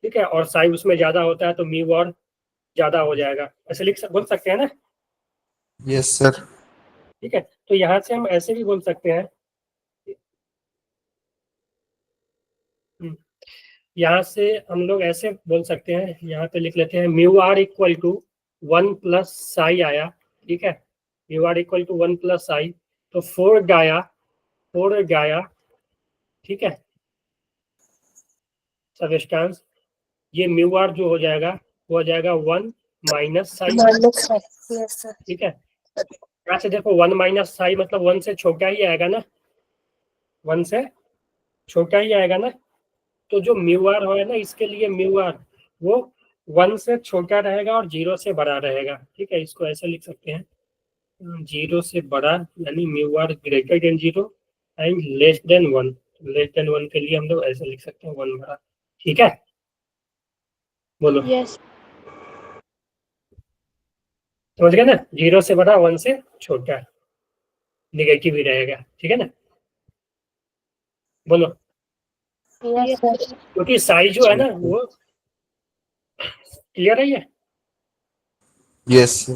ठीक है। और साई उसमें ज्यादा होता है तो म्यू और ज्यादा हो जाएगा, ऐसे बोल सकते हैं ना? Yes, sir. ठीक है, तो यहाँ से हम ऐसे भी बोल सकते हैं, यहाँ से हम लोग ऐसे बोल सकते हैं, यहाँ पे लिख लेते हैं mu are equal to 1 plus psi आया, ठीक है। Mu are equal to 1 plus psi, तो 4 गाया, ठीक है, सबस्टांस। ये म्यू आर जो हो जाएगा वो हो जाएगा 1 माइनस साई, यस सर। ठीक है। यहाँ से देखो 1 माइनस साई मतलब 1 से छोटा ही आएगा ना, 1 से छोटा ही आएगा ना। तो जो म्यू आर है ना, इसके लिए म्यू आर वो 1 से छोटा रहेगा और 0 से बड़ा रहेगा, ठीक है। इसको ऐसे लिख सकते हैं, 0 से बड़ा यानी mu R greater than 0 and less than 1। Less than 1 के लिए हम लोग ऐसे लिख सकते हैं 1 बड़ा, ठीक है। बोलो, यस। समझ गए ना? 0 से बड़ा 1 से छोटा, निगेटिव ही रहेगा, ठीक है ना? बोलो, यस सर। क्योंकि साइज जो है ना वो क्लियर है ये। Yes, sir.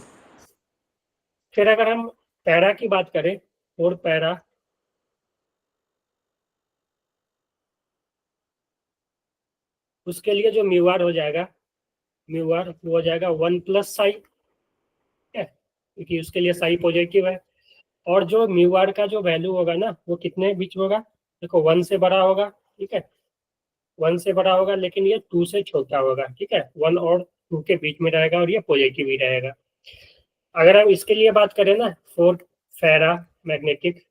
फिर अगर हम पैरा की बात करें, और पैरा उसके लिए जो म्यू आर हो जाएगा, म्यू आर वो हो जाएगा 1 प्लस साई, है क्योंकि उसके लिए साई पॉजिटिव है। और जो म्यू आर का जो वैल्यू होगा ना वो कितने बीच में होगा? देखो 1 से बड़ा होगा, ठीक है, 1 से बड़ा होगा, लेकिन ये 2 से छोटा होगा, ठीक है। 1 और 2 के बीच में रहेगा और ये पॉजिटिव ही रहेगा। अगर हम इसके लिए बात करें ना, फॉर फेरोमैग्नेटिक,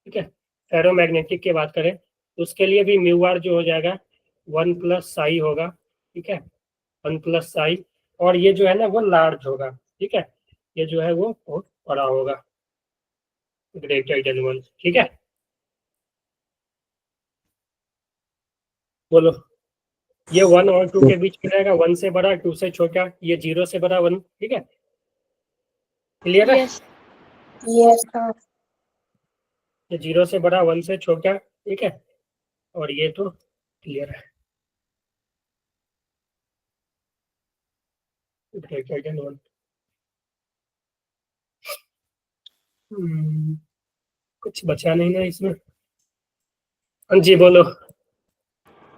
ठीक है, फेरोमैग्नेटिक की बात करें तो उसके लिए भी म्यू आर जो हो जाएगा 1 प्लस साई होगा, ठीक है, 1 प्लस साई। और ये जो है ना वो लार्ज होगा, ठीक है, ये जो है वो बहुत बड़ा होगा, ग्रेटर देन 1, ठीक है। बोलो, ये 1 और 2 के बीच में रहेगा, 1 से बड़ा 2 से छोटा, ये 0 से बड़ा 1, ठीक है। क्लियर है? यस। Yes sir. ये 0 से बड़ा 1 से छोटा, ठीक है। और ये तो क्लियर है, ग्रेटर देन 1। कुछ बचा नहीं ना इसमें? हाँ जी, बोलो।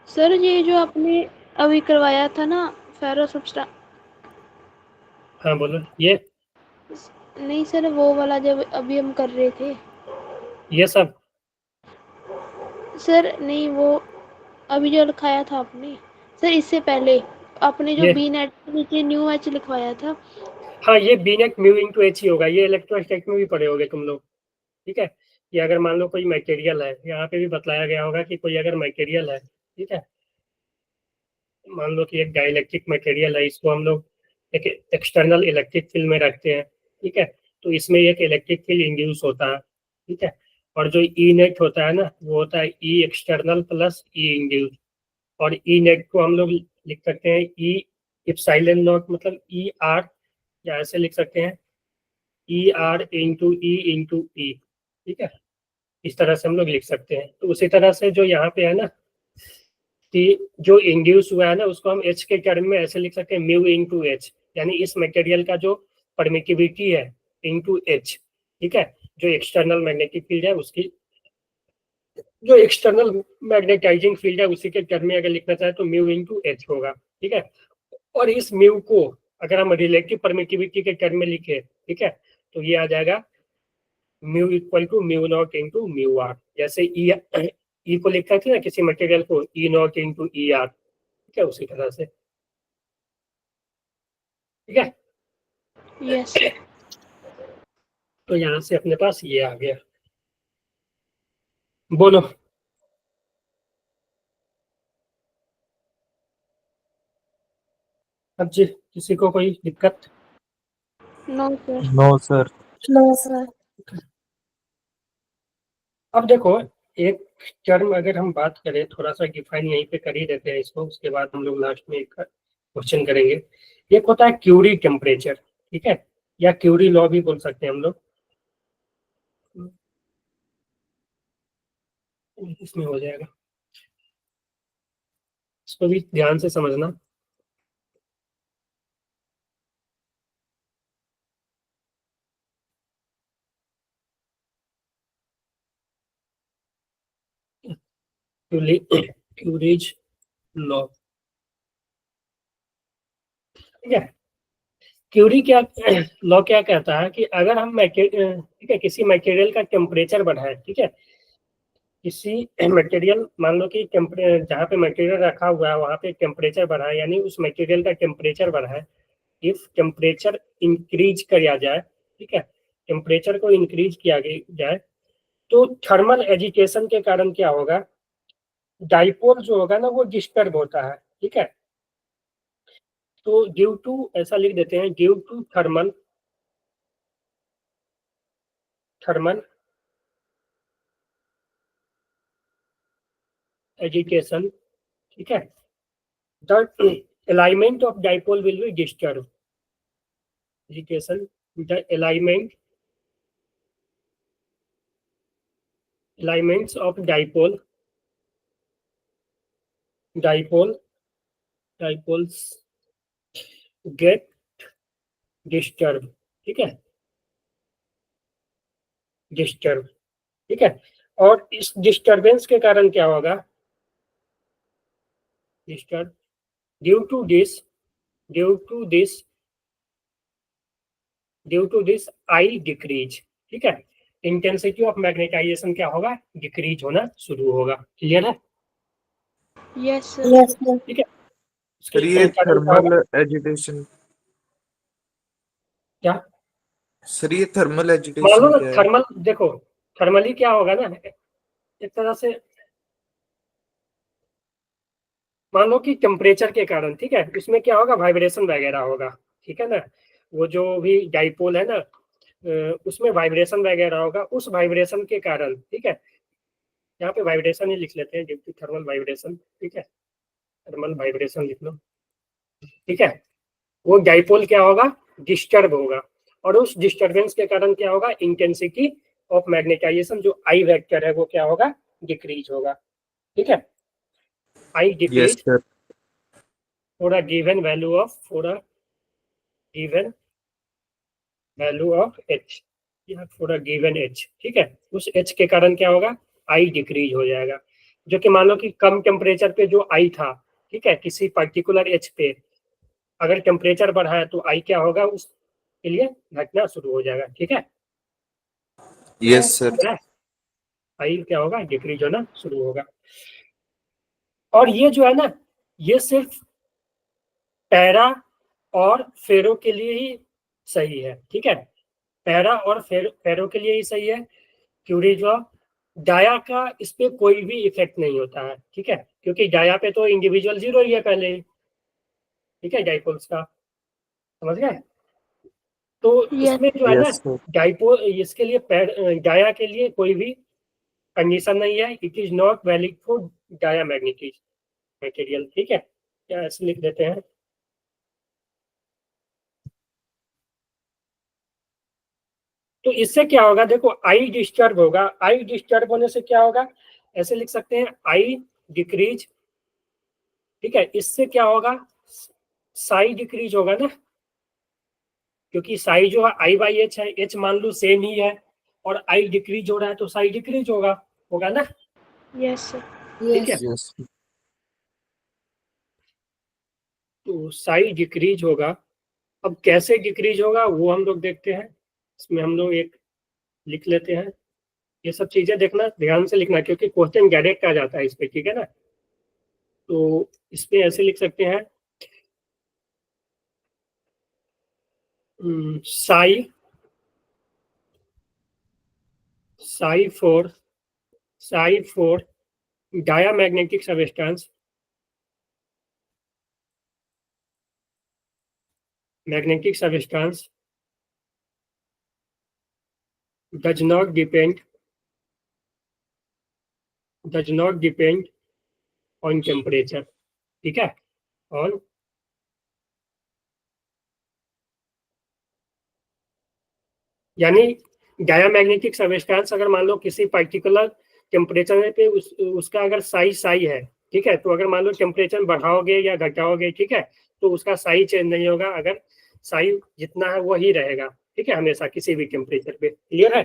सर ये जो आपने अभी करवाया था ना फेरो सब्सटा, हाँ बोलो। ये नहीं सर वो वाला जब अभी हम कर रहे थे ये सब सर, नहीं वो अभी जो लिखाया था आपने सर, इससे पहले आपने जो ये बी नेट के नीचे न्यू एच लिखवाया था। हाँ, ये B net mu into H ही होगा, ये इलेक्ट्रोस्टैटिक में भी पढ़े होगे तुम लोग, ठीक है। कि अगर मान लो कोई मटेरियल है, यहाँ पे भी बतलाया गया होगा कि कोई अगर मटेरियल है, ठीक है, मान लो कि एक डाइलेक्ट्रिक मटेरियल है, इसको हम लोग एक एक्सटर्नल इलेक्ट्रिक फील्ड में रखते हैं, ठीक है, तो इसमें एक इलेक्ट्रिक फील्ड इंड्यूस होता है, ठीक है, और जो ई नेट होता है ना, वो होता है ई एक्सटर्नल प्लस ई इंड्यूस, और ई नेट को हम लोग लिख सकते हैं ई इप्सिलॉन नॉट, मतलब ई आर, या ऐसे लिख सकते हैं ई आर इंटू ई, ठीक है, इस तरह से हम लोग लिख सकते हैं। तो उसी तरह से जो यहाँ पे है ना कि जो इंड्यूस हुआ है ना, उसको हम एच के टर्म में ऐसे लिख सकते हैं म्यू इंटू एच, यानी इस मटेरियल का जो परमिटिविटी है इंटू एच, ठीक है, जो एक्सटर्नल मैग्नेटिक फील्ड है उसकी, जो एक्सटर्नल मैग्नेटाइजिंग फील्ड है उसी के टर्म में अगर लिखना चाहे तो म्यू इंटू एच होगा, ठीक है। और इस म्यू को अगर हम रिलेटिव परमिटिविटी के टर्म में लिखे, ठीक है, तो ये आ जाएगा mu equal to mu naught into mu r, जैसे ई को लिखा था ना किसी मटेरियल को E naught into E r, ठीक है, उसी तरह से, ठीक है। Yes sir. तो यहाँ से अपने पास ये आ गया। बोलो। अब जी किसी को कोई दिक्कत? No sir. No, sir. No, sir. अब देखो, एक टर्म अगर हम बात करें, थोड़ा सा डिफाइन यहीं पे कर ही देते हैं इसको, उसके बाद हम लोग लास्ट में एक क्वेश्चन करेंगे। एक होता है क्यूरी टेम्परेचर, ठीक है, या क्यूरी लॉ भी बोल सकते हैं हम लोग, इसमें हो जाएगा, इसको भी ध्यान से समझना। क्यूरीज लॉ, ठीक है। क्यूरी क्या लॉ क्या कहता है कि अगर हम ठीक है, किसी मटेरियल का टेम्परेचर बढ़ाएं, ठीक है, किसी मटेरियल, मान लो कि जहाँ पे मटेरियल रखा हुआ है वहाँ पे टेम्परेचर बढ़ा है, यानी उस मटेरियल का टेम्परेचर बढ़ा है। इफ टेम्परेचर इंक्रीज किया जाए, ठीक है, टेम्परेचर को इंक्रीज किया जाए, तो थर्मल एजिटेशन के कारण क्या होगा, डाइपोल जो होगा ना वो डिस्टर्ब होता है, ठीक है। तो ड्यू टू, ऐसा लिख देते हैं, ड्यू टू थर्मल एजिटेशन, ठीक है, the alignment of dipole will be disturbed. Agitation, the alignments of dipoles get disturbed, ठीक है, डिस्टर्ब, ठीक है। और इस डिस्टर्बेंस के कारण क्या होगा, disturb, due to this I decrease, ठीक है, इंटेंसिटी ऑफ मैग्नेटाइजेशन क्या होगा, डिक्रीज होना शुरू होगा। क्लियर है? Yes sir. Yes, sir. ठीक है। सर ये थर्मल एजिटेशन, क्या सर ये थर्मल मान लो एजिटेशन ना, क्या है? थर्मल, देखो थर्मली क्या होगा ना, एक तरह से मान लो कि टेम्परेचर के कारण, ठीक है, इसमें क्या होगा, वाइब्रेशन वगैरह होगा, ठीक है ना, वो जो भी डाइपोल है ना, उसमें वाइब्रेशन वगैरह होगा, उस वाइब्रेशन के कारण, ठीक है, यहाँ पे वाइब्रेशन ही लिख लेते हैं, ड्यू टू थर्मल वाइब्रेशन, ठीक है, थर्मल वाइब्रेशन लिख लो, ठीक है, वो डाइपोल क्या होगा, डिस्टर्ब होगा, और उस डिस्टर्बेंस के कारण क्या होगा, इंटेंसिटी ऑफ मैग्नेटाइजेशन जो आई वेक्टर है वो क्या होगा, डिक्रीज होगा, ठीक है, I yes decrease sir. for a given value of h, या for a given h, ठीक है, उस h के कारण क्या होगा, आई डिक्रीज हो जाएगा, जो कि मान लो कि कम टेम्परेचर पे जो आई था, ठीक है, किसी पर्टिकुलर एच पे अगर टेम्परेचर बढ़ा है तो आई क्या होगा, उसके लिए घटना शुरू हो जाएगा, ठीक है, यस सर। आई क्या होगा, डिक्रीज होना शुरू होगा। और ये जो है ना, ये सिर्फ पैरा और फेरो के लिए ही सही है, ठीक है, पैरा और फेरो के लिए ही सही है। क्यूरीज लॉ, डाया का इस पे कोई भी इफेक्ट नहीं होता है, ठीक है, क्योंकि डाया पे तो इंडिविजुअल जीरो ही है पहले ही, ठीक है, डाइपोल्स का, समझ गए। तो यस इसमें जो है ना, यस सर, डाइपोल इसके लिए डाया के लिए कोई भी कंडीशन नहीं है, it is not valid for diamagnetic material, ठीक है, क्या ऐसे लिख देते हैं। तो इससे क्या होगा, देखो आई डिस्टर्ब होगा, आई डिस्टर्ब होने से क्या होगा, ऐसे लिख सकते हैं आई डिक्रीज, ठीक है, इससे क्या होगा, साई डिक्रीज होगा ना, क्योंकि साई जो है आई बाई एच है, एच मान लो सेम ही है, और आई डिक्रीज हो रहा है तो साई डिक्रीज होगा, होगा ना, यस सर ठीक है। Yes. यस तो साई डिक्रीज होगा, अब कैसे डिक्रीज होगा वो हम लोग देखते हैं, इसमें हम लोग एक लिख लेते हैं, ये सब चीजें देखना, ध्यान से लिखना, क्योंकि क्वेश्चन डायरेक्ट आ जाता है इस पे, ठीक है ना। तो इस पे ऐसे लिख सकते हैं, Sai Sai four Sai four diamagnetic substance, magnetic substance does not depend on temperature, ठीक है, on यानी डायामैग्नेटिक सबस्टेंस अगर मान लो किसी पर्टिकुलर टेम्परेचर पे उसका अगर साइज साई है, ठीक है, तो अगर मान लो टेम्परेचर बढ़ाओगे या घटाओगे, ठीक है, तो उसका साइज चेंज नहीं होगा, अगर साइज जितना है वही रहेगा, ठीक है, हमेशा किसी भी टेम्परेचर पे, क्लियर है।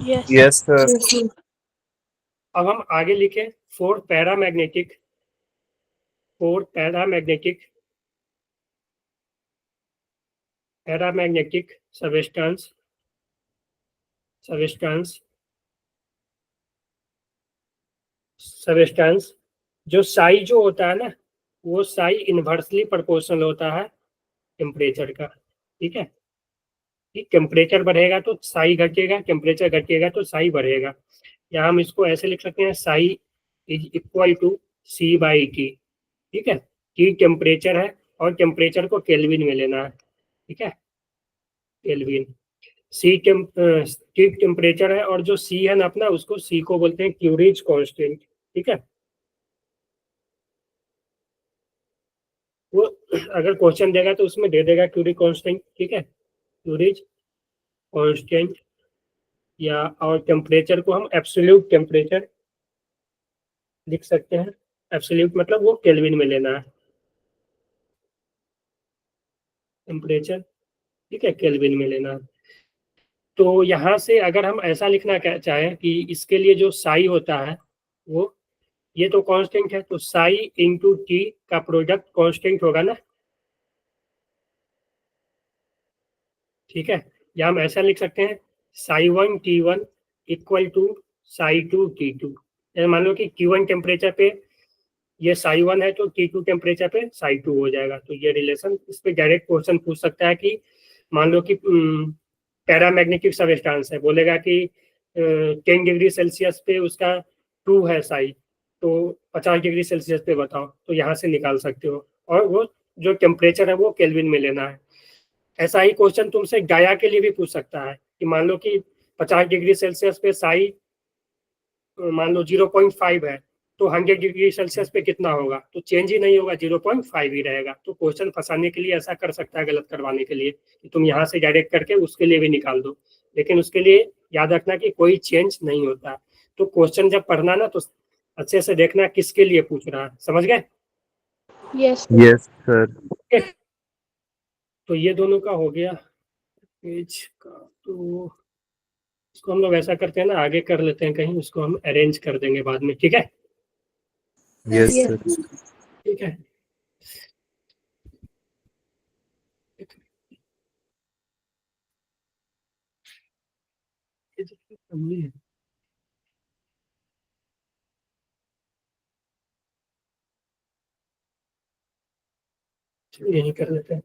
Yes yes sir, Yes, sir. अब हम आगे लिखे, फोर पैरामैग्नेटिक सबस्टेंस सबस्टेंस जो साई जो होता है ना, वो साई इन्वर्सली प्रोपोर्शनल होता है टेम्परेचर का, ठीक है, कि टेम्परेचर बढ़ेगा तो साई घटेगा, टेम्परेचर घटेगा तो साई बढ़ेगा, या हम इसको ऐसे लिख सकते हैं, psi is equal to C by T, ठीक है, टी टेम्परेचर है और टेम्परेचर को केल्विन में लेना है, ठीक है, केल्विन, टी टेम्परेचर है, और जो सी है ना अपना, उसको सी को बोलते हैं क्यूरिज कांस्टेंट, ठीक है, वो अगर क्वेश्चन देगा तो उसमें दे देगा क्यूरी कांस्टेंट, ठीक है, क्यूरीज कांस्टेंट, या और टेम्परेचर को हम एब्सोल्यूट टेम्परेचर लिख सकते हैं, एब्सोल्यूट मतलब वो केल्विन में लेना है टेम्परेचर, ठीक है, केल्विन में लेना है। तो यहाँ से अगर हम ऐसा लिखना चाहें कि इसके लिए जो साई होता है वो, ये तो कांस्टेंट है, तो साई इंटू टी का प्रोडक्ट कांस्टेंट होगा ना, ठीक है, या हम ऐसा लिख सकते हैं, psi one T one equal to psi two T two, मान लो कि Q1 टेम्परेचर पे ये साई वन है तो T2 टेम्परेचर पे साई टू हो जाएगा, तो ये रिलेशन इस पे डायरेक्ट क्वेश्चन पूछ सकता है कि मान लो कि पैरामैग्नेटिक सबस्टेंस है, बोलेगा कि 10 डिग्री सेल्सियस पे उसका 2 है साई, तो 50 डिग्री सेल्सियस पे बताओ, तो यहाँ से निकाल सकते हो, और वो जो टेम्परेचर है वो केल्विन में लेना है। ऐसा ही क्वेश्चन तुमसे डाया के लिए भी पूछ सकता है कि मान लो कि 50 डिग्री सेल्सियस पे साई मान लो 0.5 है, तो 100 डिग्री सेल्सियस पे कितना होगा, तो चेंज ही नहीं होगा, 0.5 ही रहेगा। तो क्वेश्चन फंसाने के लिए ऐसा कर सकता है, गलत करवाने के लिए, कि तुम यहाँ से डायरेक्ट करके उसके लिए भी निकाल दो, लेकिन उसके लिए याद रखना कि कोई चेंज नहीं होता। तो क्वेश्चन जब पढ़ना ना, तो अच्छे से देखना किसके लिए पूछ रहा है, समझ गए। यस यस सर, तो ये दोनों का हो गया पेज का, तो इसको हम लोग ऐसा करते हैं ना, आगे कर लेते हैं कहीं, उसको हम अरेंज कर देंगे बाद में, ठीक है, यस यस सर, ठीक है। ये तो family है। यही कर लेते हैं।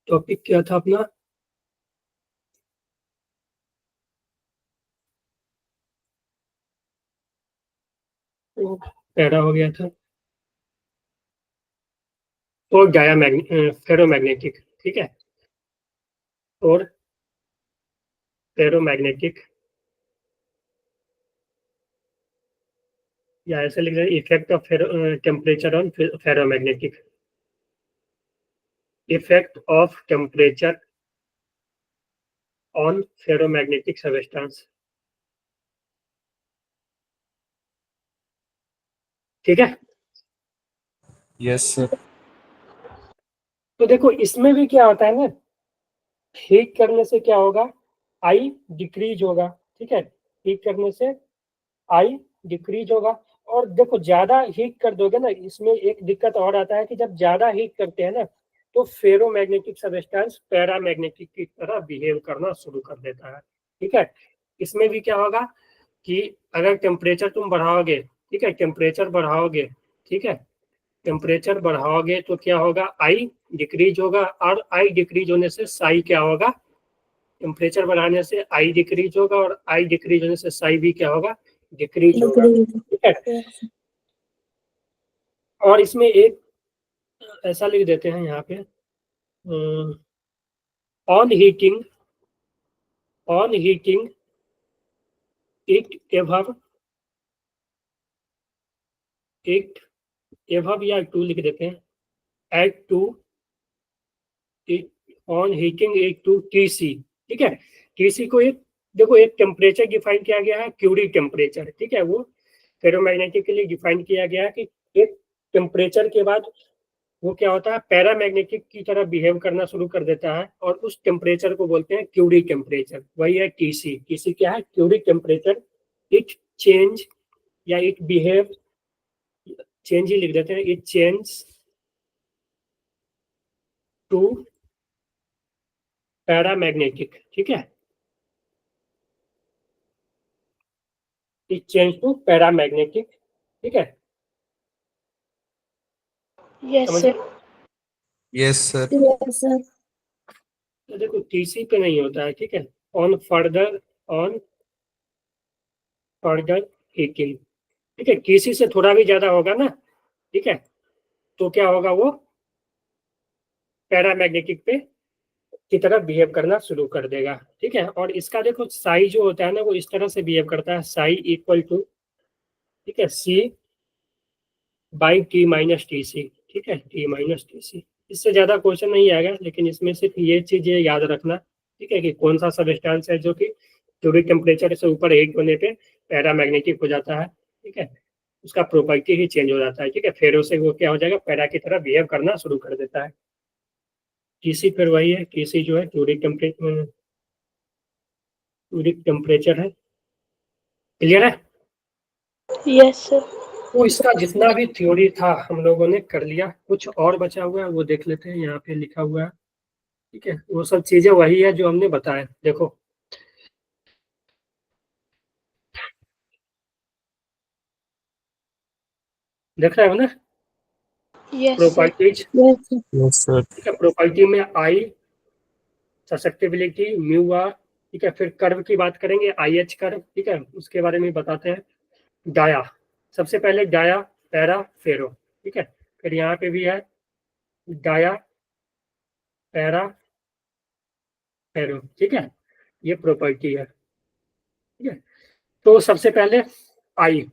टॉपिक क्या था अपना? पैरा हो गया था, और फेरोमैग्नेटिक, ठीक है, और फेरोमैग्नेटिक, या ऐसे लिख रहे हैं effect of temperature on ferromagnetic, effect of temperature on ferromagnetic substance, ठीक है। Yes sir. तो देखो इसमें भी क्या होता है ना, हीट करने से क्या होगा, आई डिक्रीज होगा, ठीक है, हीट करने से आई डिक्रीज होगा। और देखो ज्यादा हीट कर दोगे ना, इसमें एक दिक्कत और आता है कि जब ज्यादा हीट करते हैं ना, तो फेरोमैग्नेटिक सबस्टेंस पैरामैग्नेटिक की तरह बिहेव करना शुरू कर देता है, ठीक है। इसमें भी क्या होगा कि अगर टेम्परेचर तुम बढ़ाओगे, ठीक है, टेम्परेचर बढ़ाओगे, ठीक है, टेम्परेचर बढ़ाओगे तो क्या होगा, आई डिक्रीज होगा, और आई डिक्रीज होने से साई क्या होगा, टेम्परेचर बढ़ाने से आई डिक्रीज होगा, और आई डिक्रीज होने से साई भी क्या होगा, डिक्रीज होगा, ठीक है। और इसमें एक ऐसा लिख देते हैं यहाँ पे, ऑन हीटिंग इट एभव या टू लिख देते हैं, at two on heating it to TC, ठीक है। टीसी को एक देखो एक टेम्परेचर डिफाइन किया गया है, क्यूरी टेम्परेचर, ठीक है, वो फेरोमैग्नेटिक के लिए डिफाइन किया गया है कि एक टेम्परेचर के बाद वो क्या होता है, पैरामैग्नेटिक की तरह बिहेव करना शुरू कर देता है, और उस टेम्परेचर को बोलते हैं क्यूरी टेम्परेचर, वही है टीसी। टीसी क्या है, क्यूरी टेम्परेचर, इट चेंज या इट बिहेव, चेंज ही लिख देते हैं, इट चेंज टू पैरामैग्नेटिक, ठीक है, इट चेंज टू पैरामैग्नेटिक, ठीक है, यस समझे? Sir. Yes sir. Yes, sir. तो देखो टीसी पे नहीं होता है, ठीक है, ऑन फर्दर हीटिंग, ठीक है, टीसी से थोड़ा भी ज्यादा होगा ना, ठीक है, तो क्या होगा, वो पैरामैग्नेटिक पे की तरह बिहेव करना शुरू कर देगा, ठीक है। और इसका देखो साई जो होता है ना, वो इस तरह से बिहेव करता है, साई इक्वल टू, ठीक है, C by T minus T C, ठीक है, टी माइनस टी सी। इससे ज्यादा क्वेश्चन नहीं आएगा, लेकिन इसमें सिर्फ ये चीजें याद रखना, ठीक है, कि कौन सा सबस्टेंस है जो कि क्यूबिक टेम्परेचर से ऊपर हीट होने पे पैरामैग्नेटिक हो जाता है, ठीक है, उसका प्रॉपर्टी ही चेंज हो जाता है, ठीक है, फिर उसे वो क्या हो जाएगा, पैरा की तरह बिहेव करना शुरू कर देता है। टीसी फिर वही है, टीसी जो है क्यूबिक टेम्परेचर है, क्लियर है। Yes sir. तो इसका जितना भी थ्योरी था हम लोगों ने कर लिया, कुछ और बचा हुआ है वो देख लेते हैं, यहाँ पे लिखा हुआ है, ठीक है, वो सब चीजें वही है जो हमने बताया, देखो देख रहे हो ना, yes sir. Properties, Yes, sir. Yes sir. ठीक है, प्रॉपर्टी में आई, ससेप्टिबिलिटी, म्यू आर, ठीक है, फिर कर्व की बात करेंगे, आई एच कर्व, ठीक है, उसके बारे में बताते हैं। डाया, सबसे पहले डाया पैरा फेरो, ठीक है, फिर यहाँ पे भी है डाया पैरा फेरो, ठीक है, ये प्रॉपर्टी है, ठीक है। तो सबसे पहले आई,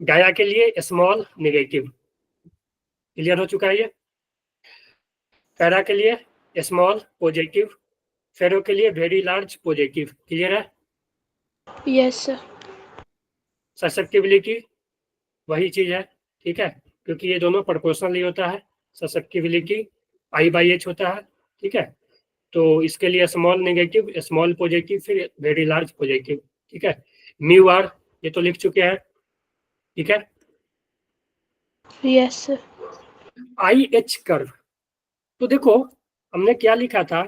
डाया के लिए स्मॉल नेगेटिव, क्लियर हो चुका है ये। पैरा के लिए स्मॉल पॉजिटिव, फेरो के लिए वेरी लार्ज पॉजिटिव, क्लियर है। Yes sir. ससेप्टिबिलिटी वही चीज है, ठीक है, क्योंकि ये दोनों प्रोपोर्शनली होता है, ससेप्टिबिलिटी आई बाई एच होता है, ठीक है, तो इसके लिए स्मॉल नेगेटिव, स्मॉल पॉजिटिव, फिर वेरी लार्ज पॉजिटिव, ठीक है। म्यू आर ये तो लिख चुके हैं, ठीक है। Yes sir. I H curve, तो देखो हमने क्या लिखा था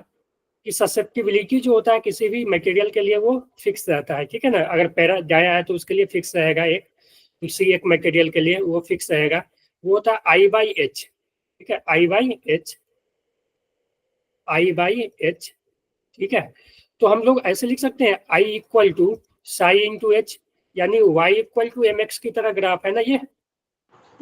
कि ससेप्टिबिलिटी जो होता है किसी भी मटेरियल के लिए वो फिक्स रहता है, ठीक है ना, अगर पैरा जाया है तो उसके लिए फिक्स रहेगा, एक किसी एक मटेरियल के लिए वो फिक्स रहेगा, वो होता है आई बाई एच, ठीक है, I बाई एच, ठीक है। तो हम लोग ऐसे लिख सकते हैं I equal to psi into H, यानी y इक्वल टू mx की तरह ग्राफ है ना ये।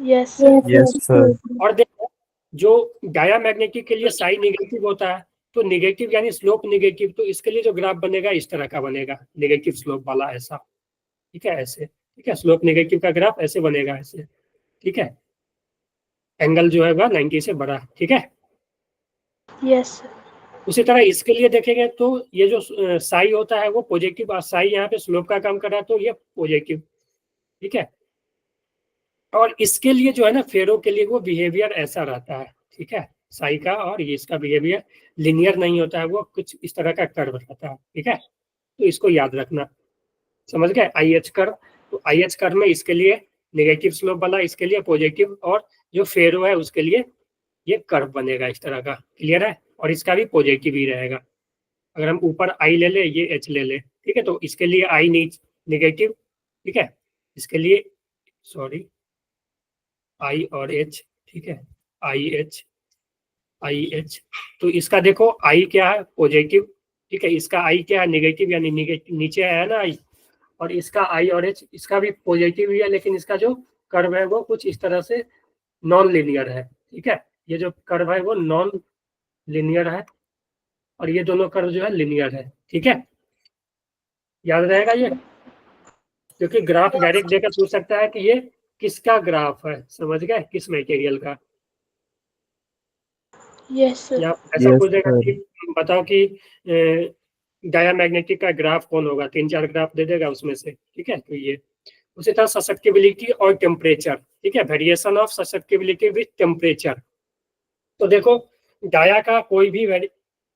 Yes sir. Yes, sir. और देखो जो डायामैग्नेटिक के लिए साई नेगेटिव होता है, तो नेगेटिव यानी स्लोप नेगेटिव, तो इसके लिए जो ग्राफ बनेगा इस तरह का बनेगा, नेगेटिव स्लोप वाला ऐसा, ठीक है, ऐसे, ठीक है, स्लोप नेगेटिव का ग्राफ ऐसे बनेगा ऐसे, ठीक है, एंगल जो है वह 90 से बड़ा, ठीक है। Yes sir. उसी तरह इसके लिए देखेंगे तो ये जो साई होता है वो पॉजिटिव, और साई यहाँ पे स्लोप का काम कर रहा है तो ये पॉजिटिव, ठीक है। और इसके लिए जो है ना फेरो के लिए वो बिहेवियर ऐसा रहता है, ठीक है, साई का, और ये इसका बिहेवियर लिनियर नहीं होता है, वो कुछ इस तरह का कर्व रहता है, ठीक है। तो इसको याद रखना, समझ गए, आई एच कर्व। तो आई एच कर्व में इसके लिए नेगेटिव स्लोप वाला, इसके लिए पॉजिटिव, और जो फेरो है उसके लिए ये कर्व बनेगा इस तरह का, क्लियर है। और इसका भी पॉजिटिव ही रहेगा। अगर हम ऊपर आई ले ले, ये एच ले ले, ठीक है, तो इसके लिए आई नेगेटिव, ठीक है, इसके लिए सॉरी आई और एच, ठीक है, आई एच, तो इसका देखो आई क्या है, पॉजिटिव, ठीक है, इसका आई क्या है, नेगेटिव, यानी नेगेटिव नीचे है ना आई, और इसका आई और एच, इसका भी पॉजिटिव ही है, लेकिन इसका जो कर्व है वो कुछ इस तरह से नॉन लीनियर है, ठीक है, ये जो कर्व है वो नॉन लीनियर है, और ये दोनों कर्व जो है लीनियर है, ठीक है, याद रहेगा ये, क्योंकि ग्राफ डायरेक्ट देकर पूछ सकता है कि ये किसका ग्राफ है, समझ गए, किस मटेरियल का। Yes sir. या ऐसा Yes, पूछ देगा sir. कि बताओ कि डायामैग्नेटिक का ग्राफ कौन होगा, 3-4 ग्राफ दे देगा उसमें से, ठीक है। तो ये उसी तरह ससेप्टिबिलिटी और टेम्परेचर, ठीक है, variation of susceptibility with temperature. तो देखो डाया का कोई भी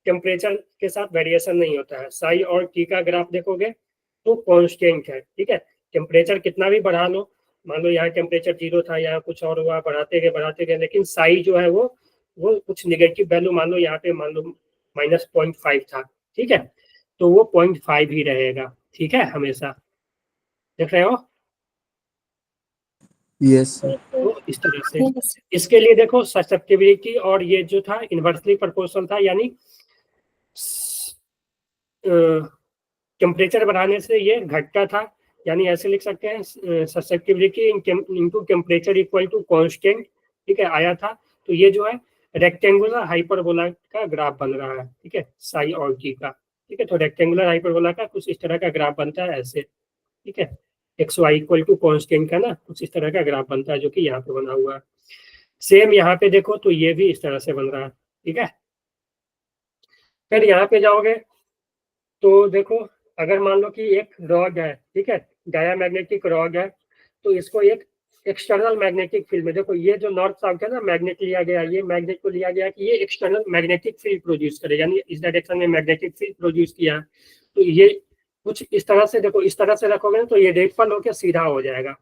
टेम्परेचर के साथ वेरिएशन नहीं होता है। साई और टी का ग्राफ देखोगे तो कांस्टेंट है, ठीक है, टेम्परेचर कितना भी बढ़ा लो, मान लो यहाँ टेम्परेचर 0 था, यहाँ कुछ और हुआ, बढ़ाते गए, लेकिन साई जो है वो कुछ निगेटिव वैल्यू, मान लो यहाँ पे मान लो -0.5 था, ठीक है, तो वो 0.5 ही रहेगा, ठीक है, हमेशा, देख रहे हो। Yes, sir. तो इस तरह से Yes. इसके लिए देखो ससेप्टिबिलिटी, और ये जो था इन्वर्सली प्रोपोर्शनल था, यानी टेम्परेचर बढ़ाने से ये घटता था, यानी ऐसे लिख सकते हैं susceptibility into temperature equal to constant, ठीक है, आया था। तो ये जो है रेक्टेंगुलर हाइपरबोला का ग्राफ बन रहा है, ठीक है, साई और टी का, ठीक है। तो रेक्टेंगुलर हाइपरबोला का कुछ इस तरह का ग्राफ बनता है ऐसे, ठीक है, X Y equal to constant का ना कुछ इस तरह का ग्राफ बनता है, जो कि यहाँ पे बना हुआ है। सेम यहाँ पे देखो तो ये भी इस तरह से बन रहा है, ठीक है। फिर यहाँ पे जाओगे तो देखो अगर मान लो कि एक रॉड है, ठीक है, डायामैग्नेटिक रॉड है, तो इसको एक एक्सटर्नल मैग्नेटिक फील्ड में, देखो ये जो नॉर्थ साउथ है ना, मैग्नेट लिया गया, ये मैग्नेट को लिया गया कि ये एक्सटर्नल मैग्नेटिक फील्ड प्रोड्यूस करे, यानी इस डायरेक्शन में मैग्नेटिक फील्ड प्रोड्यूस किया। तो ये कुछ इस तरह से, देखो इस तरह से रखोगे ना तो ये रेडफल होकर सीधा हो जाएगा,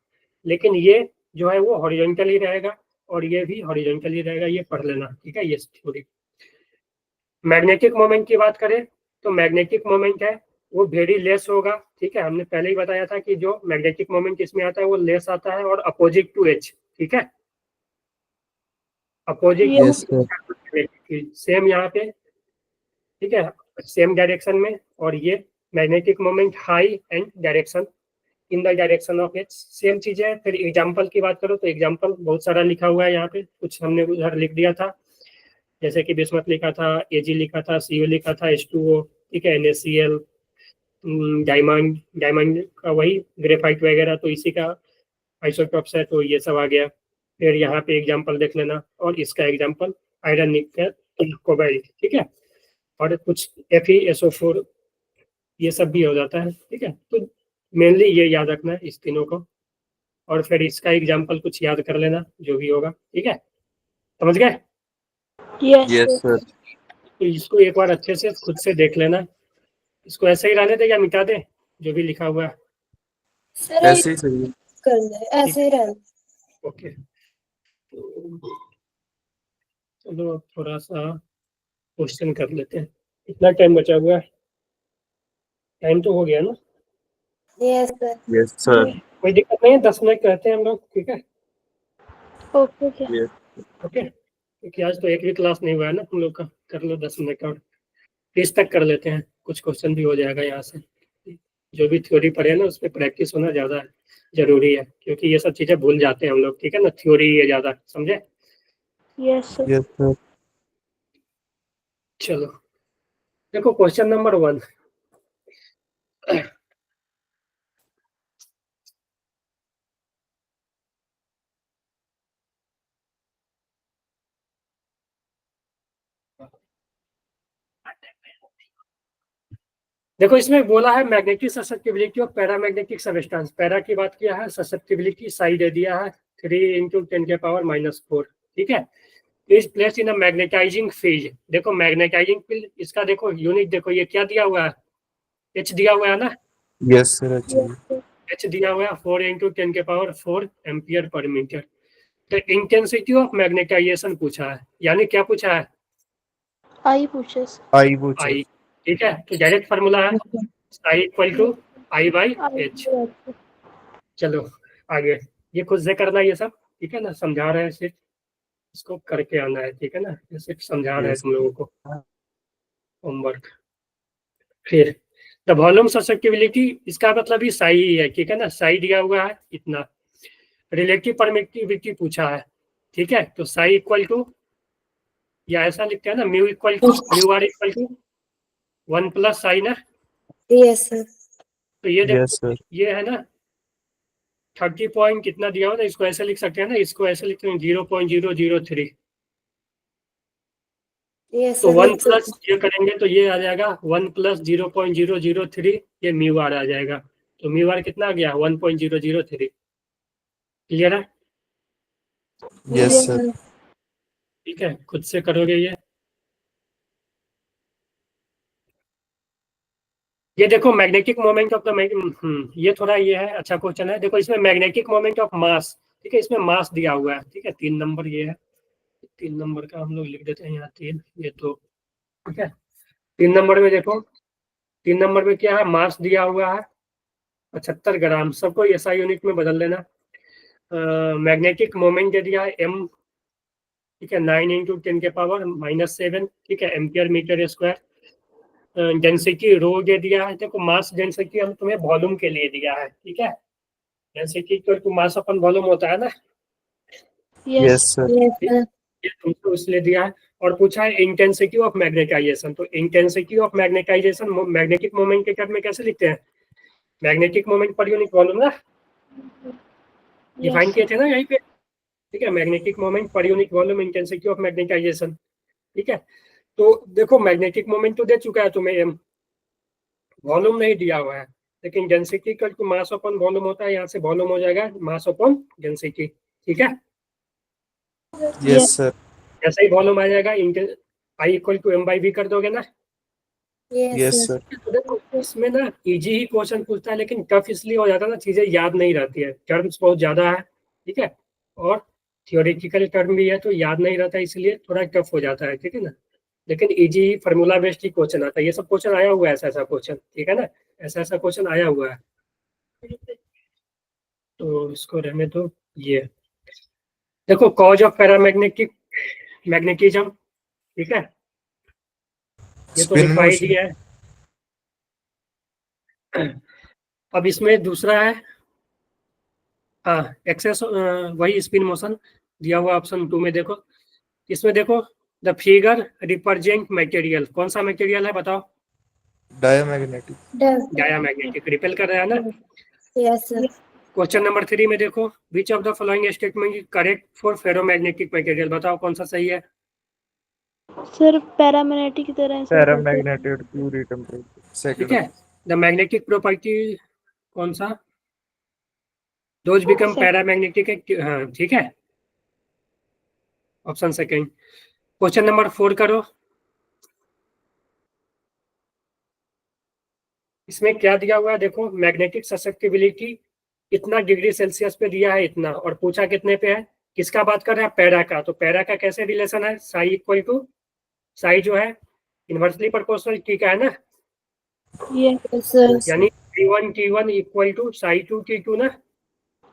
लेकिन ये जो है वो हॉरिजॉन्टली रहेगा, और ये भी हॉरिजॉन्टली रहेगा, ये पढ़ लेना, ठीक है, ये थ्योरी। मैग्नेटिक मोमेंट की बात करें तो मैग्नेटिक मोमेंट है वो वेरी लेस होगा, ठीक है, हमने पहले ही बताया था कि जो मैग्नेटिक मोमेंट इसमें आता है वो लेस आता है, और अपोजिट टू एच, ठीक है, अपोजिट Yes, sir. सेम यहाँ पे, ठीक है, सेम डायरेक्शन में, और ये magnetic moment high and direction in the direction of H, same चीज है। फिर एग्जांपल की बात करो तो एग्जांपल बहुत सारा लिखा हुआ है यहाँ पे, कुछ हमने उधर लिख दिया था, जैसे कि बिस्मथ लिखा था, एजी लिखा था, सीओ लिखा था, H2O, ठीक है, NaCl, डायमंड का वही ग्रेफाइट वगैरह, तो इसी का आइसोटॉप्स है, तो ये सब आ गया। फिर यहाँ पे एग्जांपल देख लेना, और इसका एग्जांपल आयरन निकल कोबाल्ट, ठीक है, और कुछ FeSO4 ये सब भी हो जाता है, ठीक है। तो मेनली ये याद रखना है इस तीनों को, और फिर इसका एग्जांपल कुछ याद कर लेना जो भी होगा, ठीक है, समझ गए। Yes Yes, sir. sir. तो इसको एक बार अच्छे से खुद से देख लेना, इसको ऐसे ही रहने दे या मिटा दे जो भी लिखा हुआ है। सर ऐसे ही सही है। कर दे, ऐसे ही रहने। ओके, तो चलो अब थोड़ा सा क्वेश्चन कर लेते हैं। कितना टाइम बचा हुआ है? टाइम तो हो गया ना? Yes sir. Yes, sir. कोई दिक्कत नहीं है, 10 मिनट कहते हैं हम लोग, ठीक है, ओके क्या? Yes. ओके। क्योंकि आज तो एक भी क्लास नहीं हुआ है ना तुम लोग का। कर लो 10 मिनट और 30 तक कर लेते हैं, कुछ क्वेश्चन भी हो जाएगा यहाँ से। जो भी थ्योरी पढ़े ना उस पर प्रैक्टिस होना ज़्यादा जरूरी है, क्योंकि ये सब चीज़ें भूल जाते हैं हम लोग, ठीक है ना। थ्योरी ये ज़्यादा समझे। Yes sir. Yes, sir. चलो देखो क्वेश्चन नंबर 1। देखो इसमें बोला है magnetic susceptibility of paramagnetic substance. Para की बात किया है, ससेप्टिबिलिटी साई दे दिया है 3 × 10⁻⁴, ठीक है। Is place in a magnetising field. देखो मैग्नेटाइजिंग फील्ड इसका देखो यूनिट देखो, ये क्या दिया हुआ है, एच दिया हुआ है ना, Yes, sir. Actually. एच दिया हुआ है 4 × 10⁴ एम्पियर पर मीटर। तो इंटेंसिटी ऑफ मैग्नेटाइजेशन पूछा है, यानी क्या पूछा है, आई पूछे सर। I would आई, ठीक है। तो डायरेक्ट फार्मूला है I equal to I by H. चलो आगे, ये खुद से करना ये सब, ठीक है ना, समझा रहे हैं सिर्फ, इसको करके आना है, ठीक है ना, ये सिर्फ समझा रहे हैं Yes. तुम लोगों को होमवर्क। फिर द वॉल्यूम ससेप्टिबिलिटी, इसका मतलब ही साई ही है, ठीक है ना, साई दिया हुआ है इतना। रिलेटिव परमिटिविटी पूछा है, ठीक है। तो साई इक्वल टू, या ऐसा लिखते हैं ना, mu equal to mu are equal to 1 + psi ना। Yes, sir. तो ये देखो Yes, sir. ये है ना 30 पॉइंट कितना दिया हो ना, इसको ऐसे लिख सकते हैं ना, इसको ऐसे लिखते हैं 0.003। Yes, तो sir. 1 प्लस ये करेंगे तो ये आ जाएगा 1 + 0.003, ये म्यू आर आ जाएगा। तो म्यू आर कितना आ गया 1.003। क्लियर है, Yes, sir. ठीक है, खुद से करोगे ये देखो मैग्नेटिक मोमेंट ऑफ द ये थोड़ा ये है, अच्छा क्वेश्चन है। देखो इसमें मैग्नेटिक मोमेंट ऑफ मास, ठीक है, इसमें मास दिया हुआ है, ठीक है। 3 नंबर ये है, 3 नंबर का हम लोग लिख देते हैं यहाँ 3, ये 2, ठीक है। 3 नंबर में देखो, 3 नंबर में क्या है, मास दिया हुआ है 75 ग्राम, सबको ऐसा यूनिट में बदल लेना। मैग्नेटिक मोमेंट दे दिया है m, ठीक है, 9 × 10⁻⁻7, ठीक है, ampere metre square. Density rho दे दिया है। देखो मास डेंसिटी हम तुम्हें वॉल्यूम के लिए दिया है, ठीक है। डेंसिटी तो मास अपन वॉल्यूम होता है ना, Yes, sir. Yes, sir. ये तुमको इसलिए दिया है। और पूछा है इंटेंसिटी ऑफ मैग्नेटाइजेशन। तो intensity of magnetisation magnetic moment के टर्म में कैसे लिखते हैं, magnetic moment per unit volume ना, डिफाइन किए थे ना यहीं पे, ठीक है। Magnetic moment per unit volume intensity of magnetisation, ठीक है। तो देखो मैग्नेटिक मोमेंट तो दे चुका है तुम्हें m, वॉल्यूम नहीं दिया हुआ है, लेकिन डेंसिटी का तो मास अपॉन वॉल्यूम होता है, यहाँ से वॉल्यूम हो जाएगा मास अपॉन डेंसिटी, ठीक है। Yes, sir. ऐसा ही वॉल्यूम आ जाएगा, आई इक्वल टू m/v कर दोगे ना। Yes, Yes, sir. sir. तो देखो इसमें ना इजी ही क्वेश्चन पूछता है, लेकिन टफ इसलिए हो जाता है ना, चीजें याद नहीं रहती है, टर्म्स बहुत ज्यादा है, ठीक है, और थियोरेटिकल टर्म भी है तो याद नहीं रहता, इसलिए थोड़ा टफ हो जाता है, ठीक है ना। लेकिन इजी फार्मूला बेस्ड ही क्वेश्चन आता है, ये सब क्वेश्चन आया हुआ है, ऐसा ऐसा क्वेश्चन, ठीक है ना, ऐसा ऐसा क्वेश्चन आया हुआ है। तो इसको रहने दो। ये देखो कॉज ऑफ पैरामैग्नेटिक मैग्नेटिज्म, ठीक है, ये तो Spin लिखवा ही motion. दिया है। अब इसमें दूसरा है, हाँ एक्सेस, वही स्पिन मोशन दिया हुआ ऑप्शन 2 में। देखो इसमें देखो द फिगर रिप्रेजेंट मटेरियल, कौन सा मटेरियल है बताओ, Diamagnetic. डायामैग्नेटिक, रिपेल कर रहा है ना। Yes, sir. क्वेश्चन नंबर 3 में देखो which of the following statement is correct for ferromagnetic material, बताओ कौन सा सही है। सर पैरामैग्नेटिक की तरह सर। Paramagnetic pure temperature. ठीक Second. है, द मैग्नेटिक प्रॉपर्टी कौन सा, दोज बिकम पैरामैग्नेटिक, हाँ ठीक है, ऑप्शन सेकंड। क्वेश्चन नंबर 4 करो, इसमें क्या दिया हुआ है, देखो मैग्नेटिक ससेप्टिबिलिटी इतना डिग्री सेल्सियस पे दिया है इतना, और पूछा कितने पे है, किसका बात कर रहा है, पैरा का। तो पैरा का कैसे रिलेशन है, साई इक्वल टू, साई जो है इनवर्सली प्रोपोर्शनल टी का है ना, यस Yes, sir. यानी T1 equal to Sai 2 T2 ना।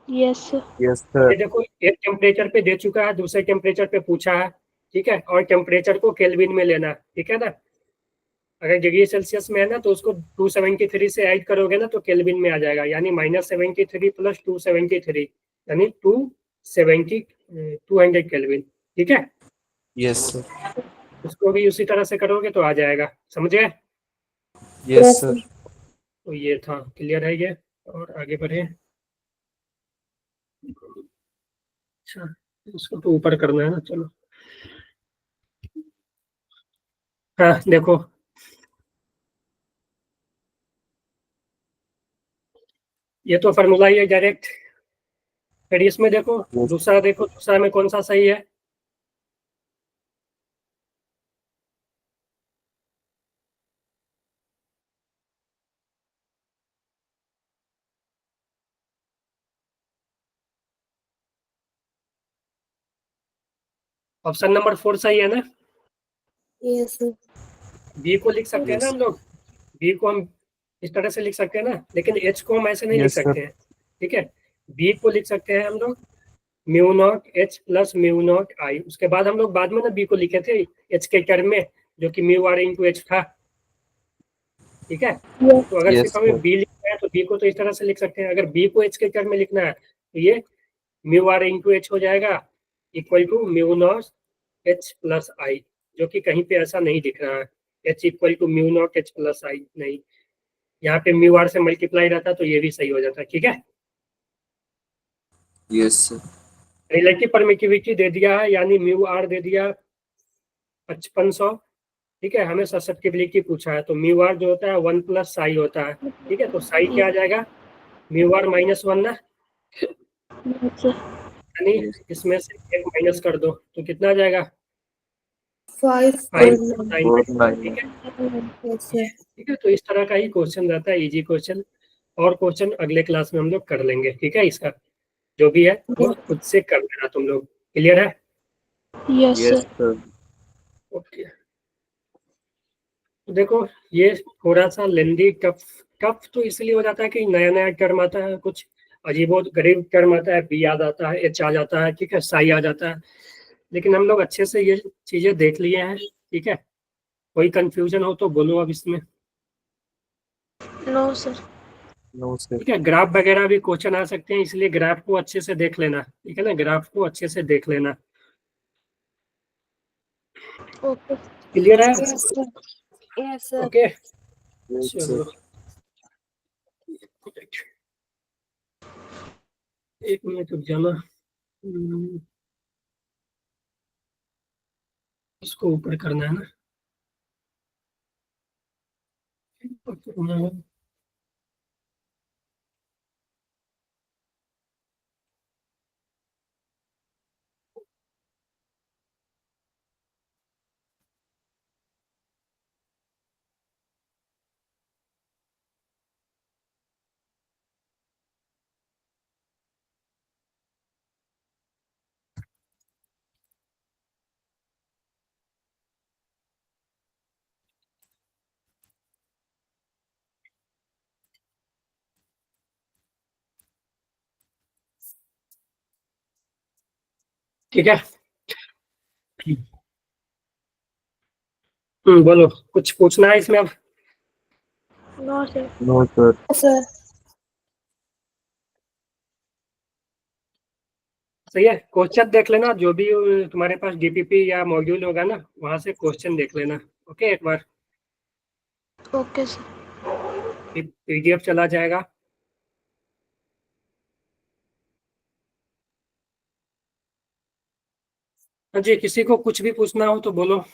Yes sir. Yes, sir. ये देखो एक टेम्परेचर पे दे चुका है, दूसरे टेम्परेचर पे पूछा है, ठीक है, और टेम्परेचर को केल्विन में लेना, ठीक है ना। अगर डिग्री सेल्सियस में है ना तो उसको 273 से ऐड करोगे ना तो केल्विन में आ जाएगा, यानी -73 + 273 यानी 200 केल्विन, ठीक है। Yes sir. उसको भी उसी तरह से करोगे तो आ जाएगा, समझ गए। Yes sir. तो ये था, क्लियर है ये, और आगे बढ़े। अच्छा, इसको तो ऊपर करना है ना, चलो। हाँ देखो, ये तो फार्मूला ही है डायरेक्ट। फिर इसमें देखो, दूसरा देखो, दूसरा में कौन सा सही है। ऑप्शन नंबर 4 सही है ना। Yes, sir. बी को लिख सकते हैं ना Yes. हम लोग, बी को हम इस तरह से लिख सकते हैं ना, लेकिन एच को हम ऐसे नहीं लिख Yes, sir. सकते हैं, ठीक है। बी को लिख सकते हैं हम लोग mu naught H plus mu naught I. उसके बाद हम लोग बाद में ना बी को लिखे थे एच के टर्म में, जो कि म्यू आर इंटू एच था, ठीक है। तो अगर Yes, सिर्फ हमें sir. बी लिखना है तो बी को तो इस तरह से लिख सकते हैं। अगर बी को एच के टर्म में लिखना है तो ये म्यू आर इंटू एच हो जाएगा, equal to mu naught H plus I, जो कि कहीं पे ऐसा नहीं दिख रहा है, H equal to mu naught H plus I नहीं, यहाँ पे म्यू आर से मल्टीप्लाई रहता तो ये भी सही हो जाता, ठीक है। Yes, sir. रिलेटिव परमिटिविटी दे दिया है, यानी म्यू आर दे दिया 5500, ठीक है। हमें ससेप्टिबिलिटी पूछा है, तो म्यू आर जो होता है 1 + साई होता है, ठीक है। तो साई क्या आ जाएगा, म्यू आर -1 ना, यानी इसमें से एक माइनस कर दो तो कितना आ जाएगा, 549, 4, 9. ठीक है। Yes, sir. ठीक है, तो इस तरह का ही क्वेश्चन रहता है, इजी क्वेश्चन। और क्वेश्चन अगले क्लास में हम लोग कर लेंगे, ठीक है। इसका जो भी है वो खुद से कर लेना तुम लोग, क्लियर है। Yes Yes, sir. sir. Okay, तो देखो ये थोड़ा सा लेंदी टफ टफ तो इसलिए हो जाता है कि नया नया टर्म आता है, कुछ अजीबो गरीब टर्म आता है, बी याद आता है, एच आ जाता है, ठीक है, साई आ जाता है। लेकिन हम लोग अच्छे से ये चीजें देख लिए हैं, ठीक है। कोई कंफ्यूजन हो तो बोलो अब इसमें, नो सर। No, sir. ठीक है। ग्राफ वगैरह भी क्वेश्चन आ सकते हैं, इसलिए ग्राफ को अच्छे से देख लेना, ठीक है ना, ग्राफ को अच्छे से देख लेना, ओके। क्लियर है। Yes, sir. Yes, sir. Okay, Yes, चलो sir. एक मिनट रुक जाना। इसको ऊपर करना है ना। ठीक है। बोलो, कुछ पूछना है इसमें अब। No sir. No, sir. Yes, sir. सही है, क्वेश्चन देख लेना, जो भी तुम्हारे पास डीपीपी या मॉड्यूल होगा ना, वहां से क्वेश्चन देख लेना, ओके। एक बार ओके सर। पीडीएफ चला जाएगा। हाँ जी, किसी को कुछ भी पूछना हो तो बोलो।